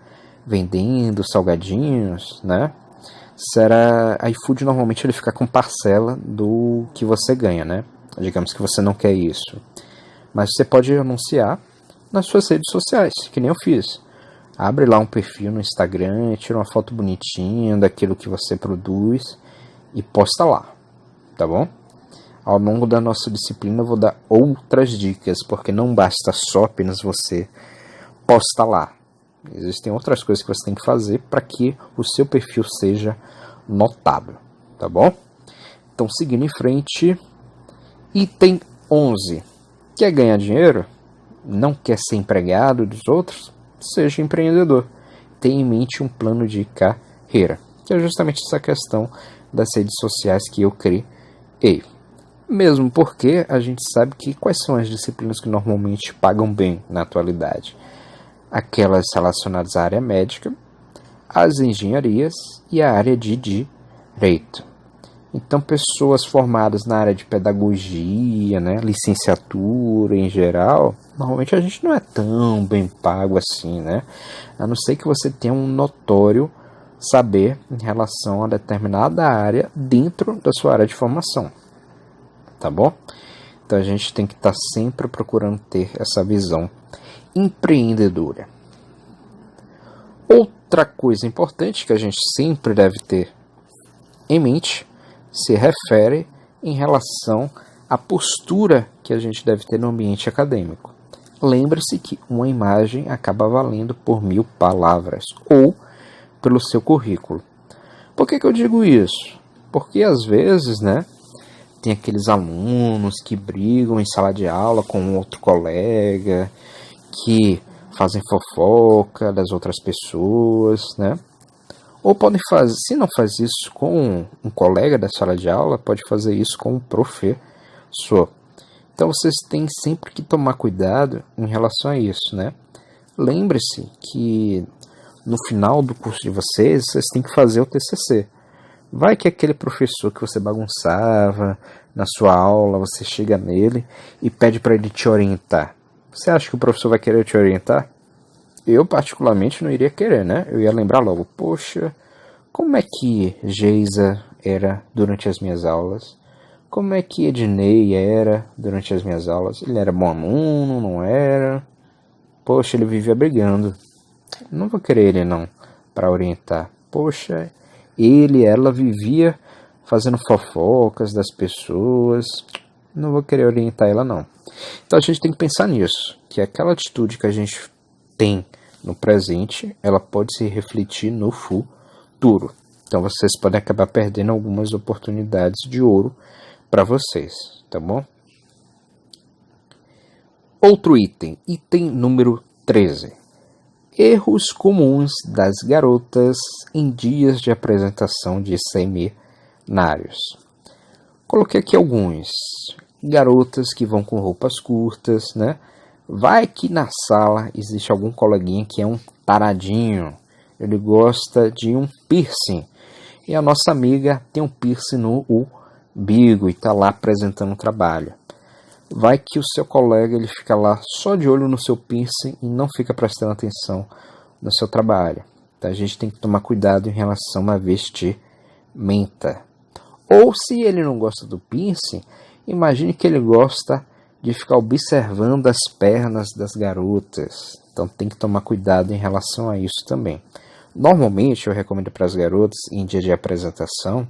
vendendo salgadinhos, né? iFood normalmente ele fica com parcela do que você ganha, né? Digamos que você não quer isso. Mas você pode anunciar nas suas redes sociais, que nem eu fiz. Abre lá um perfil no Instagram, tira uma foto bonitinha daquilo que você produz e posta lá, tá bom? Ao longo da nossa disciplina eu vou dar outras dicas, porque não basta só apenas você postar lá. Existem outras coisas que você tem que fazer para que o seu perfil seja notável, tá bom? Então, seguindo em frente... Item 11. Quer ganhar dinheiro? Não quer ser empregado dos outros? Seja empreendedor. Tenha em mente um plano de carreira, que é justamente essa questão das redes sociais que eu criei. Mesmo porque a gente sabe que quais são as disciplinas que normalmente pagam bem na atualidade? Aquelas relacionadas à área médica, às engenharias e à área de direito. Então, pessoas formadas na área de pedagogia, né, licenciatura em geral, normalmente a gente não é tão bem pago assim, né? A não ser que você tenha um notório saber em relação a determinada área dentro da sua área de formação, tá bom? Então, a gente tem que estar sempre procurando ter essa visão empreendedora. Outra coisa importante que a gente sempre deve ter em mente se refere em relação à postura que a gente deve ter no ambiente acadêmico. Lembre-se que uma imagem acaba valendo por 1000 palavras, ou pelo seu currículo. Por que eu digo isso? Porque às vezes, né, tem aqueles alunos que brigam em sala de aula com outro colega, que fazem fofoca das outras pessoas, né? Ou podem fazer, se não faz isso com um colega da sala de aula, pode fazer isso com um professor. Então vocês têm sempre que tomar cuidado em relação a isso, né? Lembre-se que no final do curso de vocês têm que fazer o TCC. Vai que aquele professor que você bagunçava na sua aula, você chega nele e pede para ele te orientar. Você acha que o professor vai querer te orientar? Eu, particularmente, não iria querer, né? Eu ia lembrar logo, poxa, como é que Geisa era durante as minhas aulas? Como é que Ednei era durante as minhas aulas? Ele era bom aluno, não era? Poxa, ele vivia brigando. Não vou querer ele, não, para orientar. Poxa, ela vivia fazendo fofocas das pessoas. Não vou querer orientar ela, não. Então a gente tem que pensar nisso, que aquela atitude que a gente tem no presente, ela pode se refletir no futuro. Então vocês podem acabar perdendo algumas oportunidades de ouro para vocês, tá bom? Outro item número 13. Erros comuns das garotas em dias de apresentação de seminários. Coloquei aqui alguns. Garotas que vão com roupas curtas, né? Vai que na sala existe algum coleguinha que é um taradinho. Ele gosta de um piercing. E a nossa amiga tem um piercing no umbigo e está lá apresentando o trabalho. Vai que o seu colega ele fica lá só de olho no seu piercing e não fica prestando atenção no seu trabalho. Então a gente tem que tomar cuidado em relação à vestimenta. Ou se ele não gosta do piercing, imagine que ele gosta de ficar observando as pernas das garotas. Então tem que tomar cuidado em relação a isso também. Normalmente eu recomendo para as garotas em dia de apresentação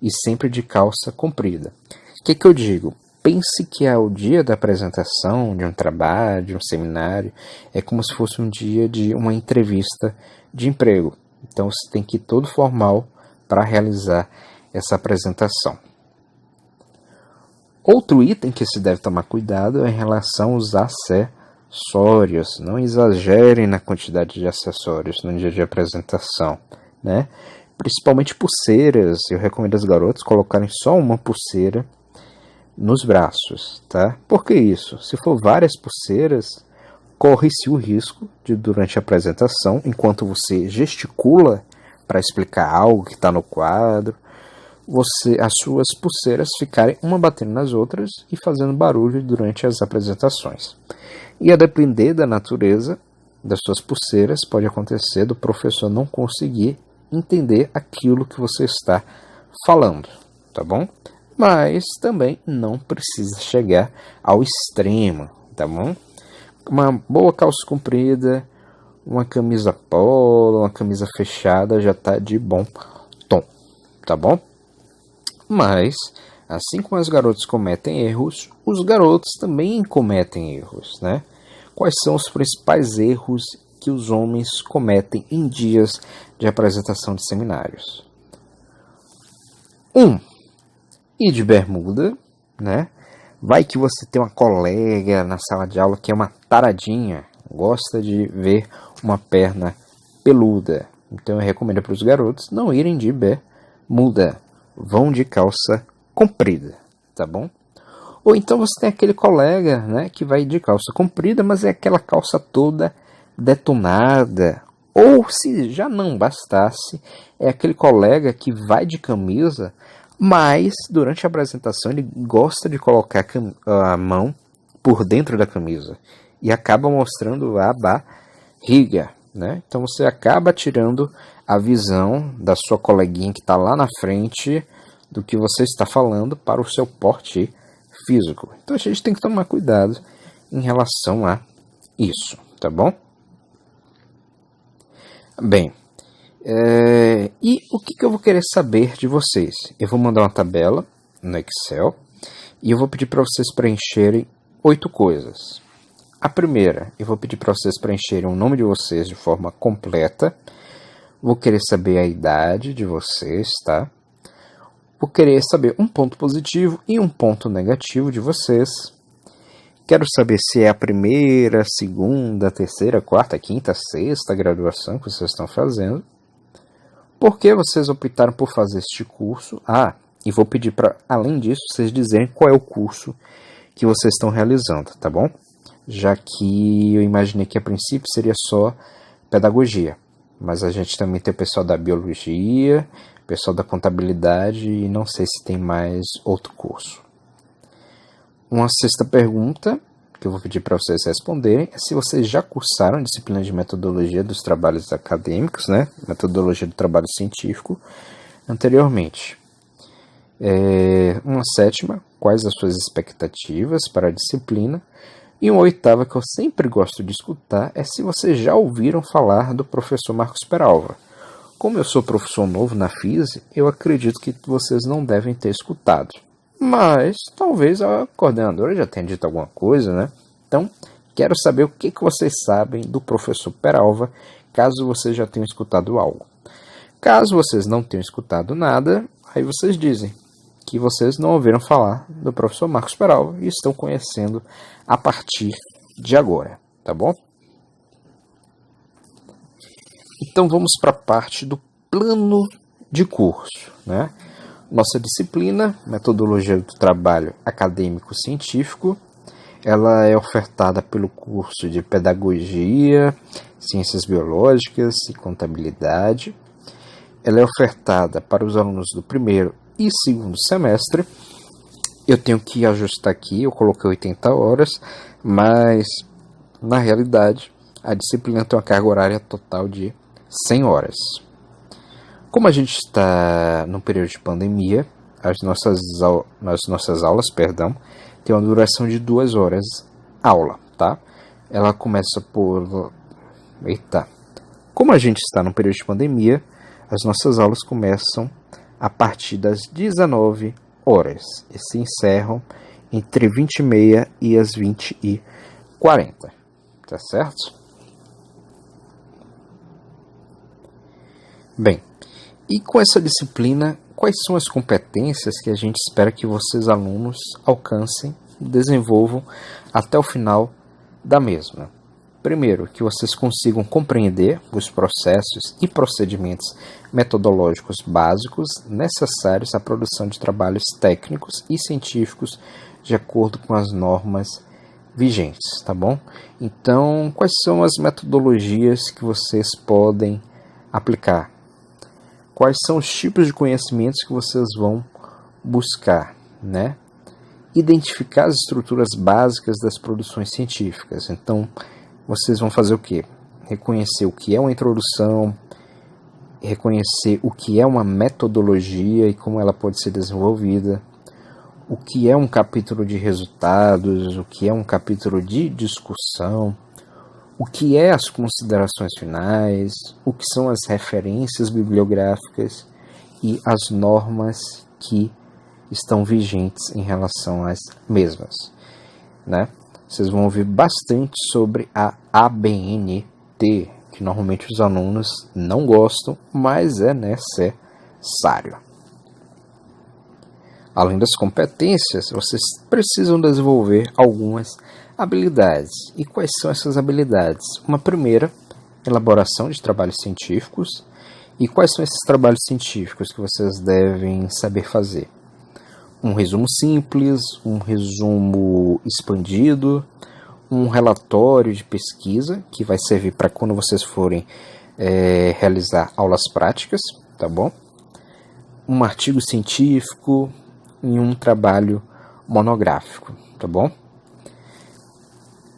e sempre de calça comprida. O que eu digo? Pense que o dia da apresentação de um trabalho, de um seminário, é como se fosse um dia de uma entrevista de emprego. Então você tem que ir todo formal para realizar essa apresentação. Outro item que se deve tomar cuidado é em relação aos acessórios. Não exagerem na quantidade de acessórios no dia de apresentação, né? Principalmente pulseiras. Eu recomendo as garotas colocarem só uma pulseira nos braços, tá? Por que isso? Se for várias pulseiras, corre-se o risco de, durante a apresentação, enquanto você gesticula para explicar algo que está no quadro, as suas pulseiras ficarem uma batendo nas outras e fazendo barulho durante as apresentações. E a depender da natureza das suas pulseiras, pode acontecer do professor não conseguir entender aquilo que você está falando, tá bom? Mas também não precisa chegar ao extremo, tá bom? Uma boa calça comprida, uma camisa polo, uma camisa fechada já tá de bom tom, tá bom? Mas, assim como as garotas cometem erros, os garotos também cometem erros, né? Quais são os principais erros que os homens cometem em dias de apresentação de seminários? 1. Ir de bermuda, né? Vai que você tem uma colega na sala de aula que é uma taradinha, gosta de ver uma perna peluda. Então eu recomendo para os garotos não irem de bermuda, vão de calça comprida, tá bom? Ou então você tem aquele colega, né, que vai de calça comprida, mas é aquela calça toda detonada. Ou se já não bastasse, é aquele colega que vai de camisa, mas durante a apresentação ele gosta de colocar a mão por dentro da camisa e acaba mostrando a barriga, né? Então você acaba tirando a visão da sua coleguinha que está lá na frente do que você está falando para o seu porte físico. Então a gente tem que tomar cuidado em relação a isso, tá bom? Bem, e o que eu vou querer saber de vocês? Eu vou mandar uma tabela no Excel e eu vou pedir para vocês preencherem 8 coisas. A primeira, eu vou pedir para vocês preencherem o nome de vocês de forma completa. Vou querer saber a idade de vocês, tá? Vou querer saber um ponto positivo e um ponto negativo de vocês. Quero saber se é a primeira, segunda, terceira, quarta, quinta, sexta graduação que vocês estão fazendo. Por que vocês optaram por fazer este curso? E vou pedir para, além disso, vocês dizerem qual é o curso que vocês estão realizando, tá bom? Já que eu imaginei que a princípio seria só pedagogia, mas a gente também tem o pessoal da biologia, pessoal da contabilidade e não sei se tem mais outro curso. Uma sexta pergunta que eu vou pedir para vocês responderem é se vocês já cursaram a disciplina de metodologia dos trabalhos acadêmicos, né? Metodologia do trabalho científico, anteriormente. Uma sétima, quais as suas expectativas para a disciplina? E uma oitava que eu sempre gosto de escutar é se vocês já ouviram falar do professor Marcos Peralva. Como eu sou professor novo na FISE, eu acredito que vocês não devem ter escutado. Mas talvez a coordenadora já tenha dito alguma coisa, né? Então, quero saber o que vocês sabem do professor Peralva, caso vocês já tenham escutado algo. Caso vocês não tenham escutado nada, aí vocês dizem que vocês não ouviram falar do professor Marcos Peralva e estão conhecendo a partir de agora, tá bom? Então vamos para a parte do plano de curso, né? Nossa disciplina, metodologia do trabalho acadêmico científico, ela é ofertada pelo curso de pedagogia, ciências biológicas e contabilidade. Ela é ofertada para os alunos do primeiro e segundo semestre. Eu tenho que ajustar aqui, eu coloquei 80 horas, mas na realidade a disciplina tem uma carga horária total de 100 horas. Como a gente está no período de pandemia, as nossas aulas, tem uma duração de 2 horas aula, tá? Ela começa por... Como a gente está no período de pandemia, as nossas aulas começam a partir das 19 horas e se encerram entre 20h30 e as 20h40, tá certo? Bem, e com essa disciplina, quais são as competências que a gente espera que vocês alunos alcancem e desenvolvam até o final da mesma? Primeiro, que vocês consigam compreender os processos e procedimentos metodológicos básicos necessários à produção de trabalhos técnicos e científicos de acordo com as normas vigentes, tá bom? Então, quais são as metodologias que vocês podem aplicar? Quais são os tipos de conhecimentos que vocês vão buscar, né? Identificar as estruturas básicas das produções científicas. Então, vocês vão fazer o quê? Reconhecer o que é uma introdução, reconhecer o que é uma metodologia e como ela pode ser desenvolvida, o que é um capítulo de resultados, o que é um capítulo de discussão, o que é as considerações finais, o que são as referências bibliográficas e as normas que estão vigentes em relação às mesmas, né? Vocês vão ouvir bastante sobre a ABNT, que normalmente os alunos não gostam, mas é necessário. Além das competências, vocês precisam desenvolver algumas habilidades. E quais são essas habilidades? Uma primeira, elaboração de trabalhos científicos. E quais são esses trabalhos científicos que vocês devem saber fazer? Um resumo simples, um resumo expandido, um relatório de pesquisa, que vai servir para quando vocês forem realizar aulas práticas, tá bom? Um artigo científico e um trabalho monográfico, tá bom?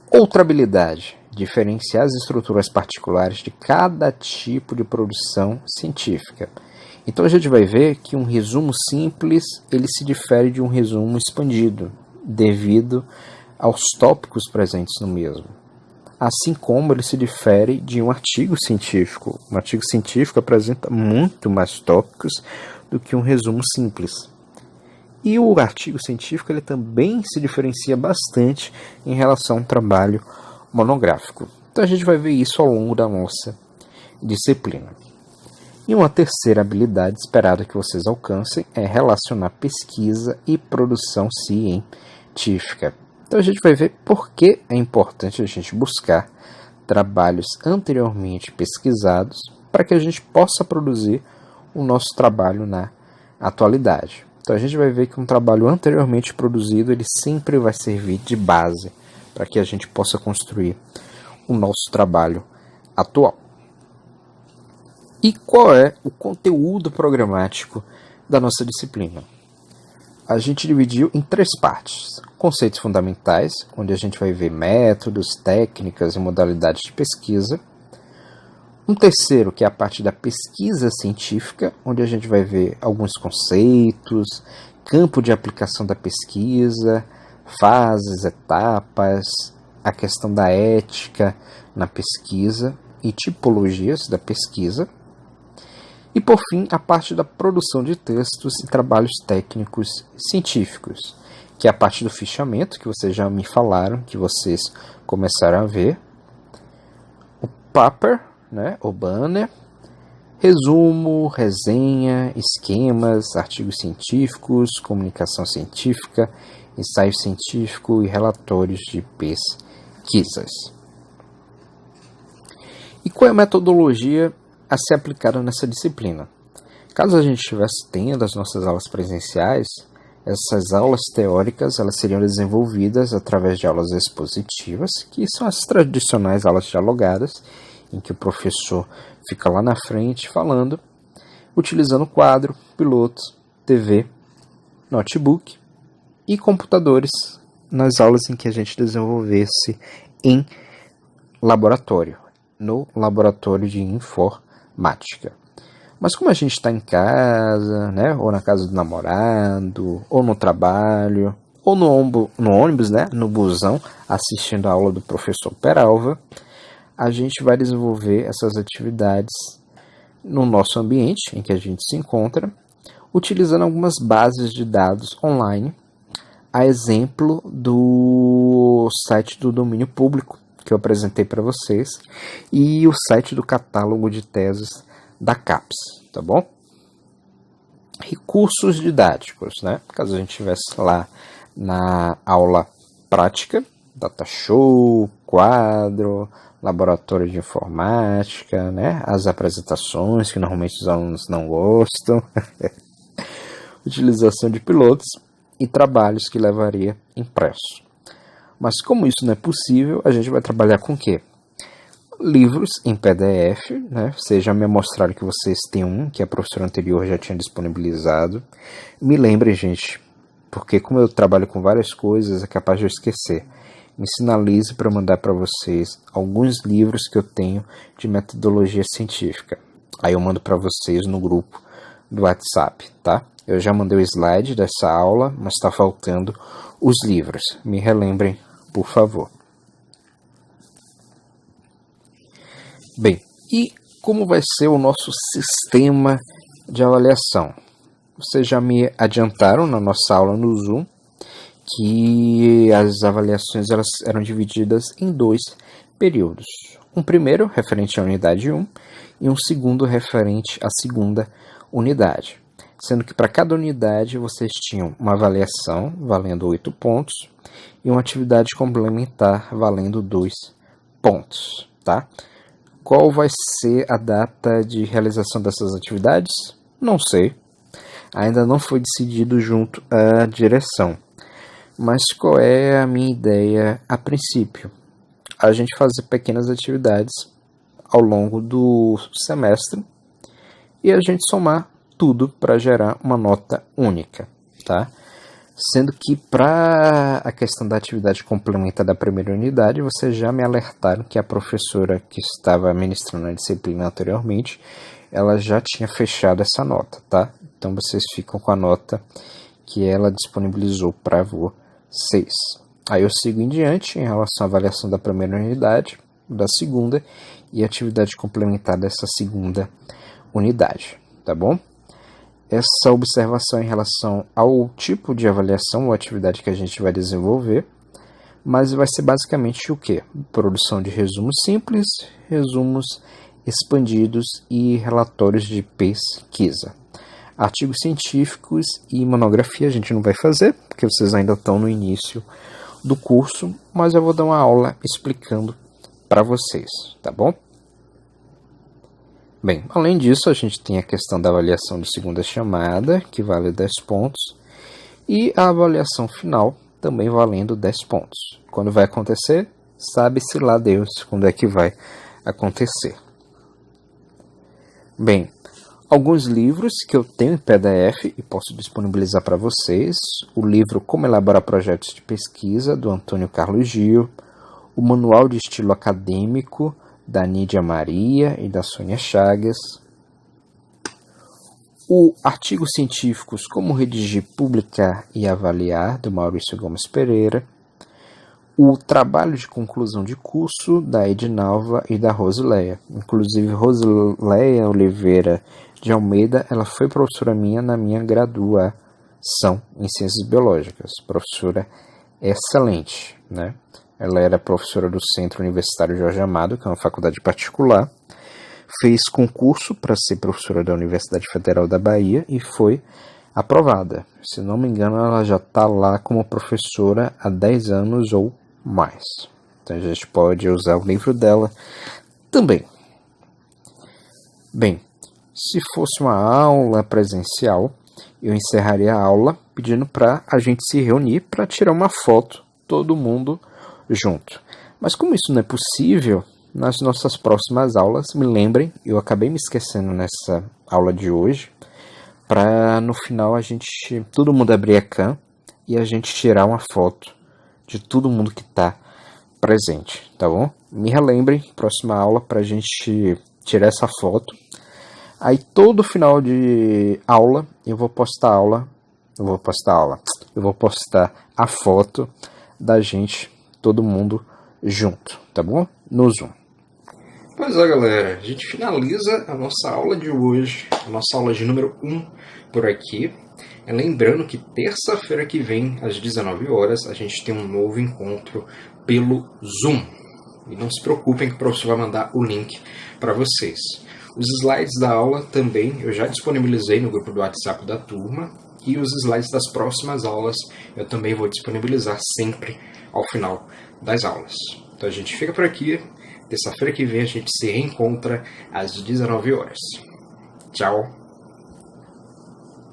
Outra habilidade, diferenciar as estruturas particulares de cada tipo de produção científica. Então a gente vai ver que um resumo simples, ele se difere de um resumo expandido, devido aos tópicos presentes no mesmo. Assim como ele se difere de um artigo científico. Um artigo científico apresenta muito mais tópicos do que um resumo simples. E o artigo científico ele também se diferencia bastante em relação a um trabalho monográfico. Então a gente vai ver isso ao longo da nossa disciplina. E uma terceira habilidade esperada que vocês alcancem é relacionar pesquisa e produção científica. Então a gente vai ver por que é importante a gente buscar trabalhos anteriormente pesquisados para que a gente possa produzir o nosso trabalho na atualidade. Então a gente vai ver que um trabalho anteriormente produzido, ele sempre vai servir de base para que a gente possa construir o nosso trabalho atual. E qual é o conteúdo programático da nossa disciplina? A gente dividiu em 3 partes. Conceitos fundamentais, onde a gente vai ver métodos, técnicas e modalidades de pesquisa. Um terceiro, que é a parte da pesquisa científica, onde a gente vai ver alguns conceitos, campo de aplicação da pesquisa, fases, etapas, a questão da ética na pesquisa e tipologias da pesquisa. E, por fim, a parte da produção de textos e trabalhos técnicos científicos, que é a parte do fichamento, que vocês já me falaram, que vocês começaram a ver. O paper, né, o banner, resumo, resenha, esquemas, artigos científicos, comunicação científica, ensaio científico e relatórios de pesquisas. E qual é a metodologia a ser aplicada nessa disciplina? Caso a gente estivesse tendo as nossas aulas presenciais, essas aulas teóricas elas seriam desenvolvidas através de aulas expositivas, que são as tradicionais aulas dialogadas, em que o professor fica lá na frente falando, utilizando quadro, pilotos, TV, notebook e computadores nas aulas em que a gente desenvolvesse em laboratório, no laboratório de informática. Mas como a gente está em casa, né, ou na casa do namorado, ou no trabalho, ou no ônibus, né, no busão, assistindo a aula do professor Peralva, a gente vai desenvolver essas atividades no nosso ambiente em que a gente se encontra, utilizando algumas bases de dados online, a exemplo do site do domínio público que eu apresentei para vocês e o site do catálogo de teses da CAPES, tá bom? Recursos didáticos, né? Caso a gente estivesse lá na aula prática, data show, quadro, laboratório de informática, né? As apresentações que normalmente os alunos não gostam, utilização de pilotos e trabalhos que levaria impresso. Mas como isso não é possível, a gente vai trabalhar com o quê? Livros em PDF, né? Vocês já me mostraram que vocês têm um, que a professora anterior já tinha disponibilizado. Me lembrem, gente, porque como eu trabalho com várias coisas, é capaz de eu esquecer. Me sinalize para mandar para vocês alguns livros que eu tenho de metodologia científica. Aí eu mando para vocês no grupo do WhatsApp, tá? Eu já mandei o slide dessa aula, mas está faltando os livros. Me relembrem, por favor. Bem, e como vai ser o nosso sistema de avaliação? Vocês já me adiantaram na nossa aula no Zoom que as avaliações elas eram divididas em 2 períodos. Um primeiro referente à unidade 1 e um segundo referente à segunda unidade. Sendo que para cada unidade vocês tinham uma avaliação valendo 8 pontos e uma atividade complementar valendo 2 pontos, tá? Qual vai ser a data de realização dessas atividades? Não sei. Ainda não foi decidido junto à direção. Mas qual é a minha ideia a princípio? A gente fazer pequenas atividades ao longo do semestre e a gente somar tudo para gerar uma nota única, tá? Sendo que para a questão da atividade complementar da primeira unidade, vocês já me alertaram que a professora que estava ministrando a disciplina anteriormente, ela já tinha fechado essa nota, tá? Então vocês ficam com a nota que ela disponibilizou para vocês. Aí eu sigo em diante em relação à avaliação da primeira unidade, da segunda e atividade complementar dessa segunda unidade, tá bom? Essa observação em relação ao tipo de avaliação ou atividade que a gente vai desenvolver, mas vai ser basicamente o quê? Produção de resumos simples, resumos expandidos e relatórios de pesquisa. Artigos científicos e monografia a gente não vai fazer, porque vocês ainda estão no início do curso, mas eu vou dar uma aula explicando para vocês, tá bom? Bem, além disso, a gente tem a questão da avaliação de segunda chamada, que vale 10 pontos, e a avaliação final, também valendo 10 pontos. Quando vai acontecer? Sabe-se lá Deus quando é que vai acontecer. Bem, alguns livros que eu tenho em PDF e posso disponibilizar para vocês. O livro Como Elaborar Projetos de Pesquisa, do Antônio Carlos Gil. O Manual de Estilo Acadêmico, da Nídia Maria e da Sônia Chagas. O Artigos Científicos Como Redigir, Publicar e Avaliar, do Maurício Gomes Pereira. O Trabalho de Conclusão de Curso, da Edinalva e da Rosileia. Inclusive, Rosileia Oliveira de Almeida, ela foi professora minha na minha graduação em Ciências Biológicas. Professora excelente, né? Ela era professora do Centro Universitário Jorge Amado, que é uma faculdade particular. Fez concurso para ser professora da Universidade Federal da Bahia e foi aprovada. Se não me engano, ela já está lá como professora há 10 anos ou mais. Então a gente pode usar o livro dela também. Bem, se fosse uma aula presencial, eu encerraria a aula pedindo para a gente se reunir para tirar uma foto, todo mundo junto. Mas como isso não é possível, nas nossas próximas aulas, me lembrem, eu acabei me esquecendo nessa aula de hoje, para no final todo mundo abrir a cam e a gente tirar uma foto de todo mundo que está presente, tá bom? Me relembrem, próxima aula, para a gente tirar essa foto. Aí todo final de aula eu vou postar a foto da gente, todo mundo junto, tá bom? No Zoom. Pois é, galera, a gente finaliza a nossa aula de hoje, a nossa aula de número 1 por aqui. Lembrando que terça-feira que vem, às 19 horas, a gente tem um novo encontro pelo Zoom. E não se preocupem que o professor vai mandar o link para vocês. Os slides da aula também eu já disponibilizei no grupo do WhatsApp da turma. E os slides das próximas aulas eu também vou disponibilizar sempre ao final das aulas. Então a gente fica por aqui. Terça-feira que vem a gente se reencontra às 19 horas. Tchau!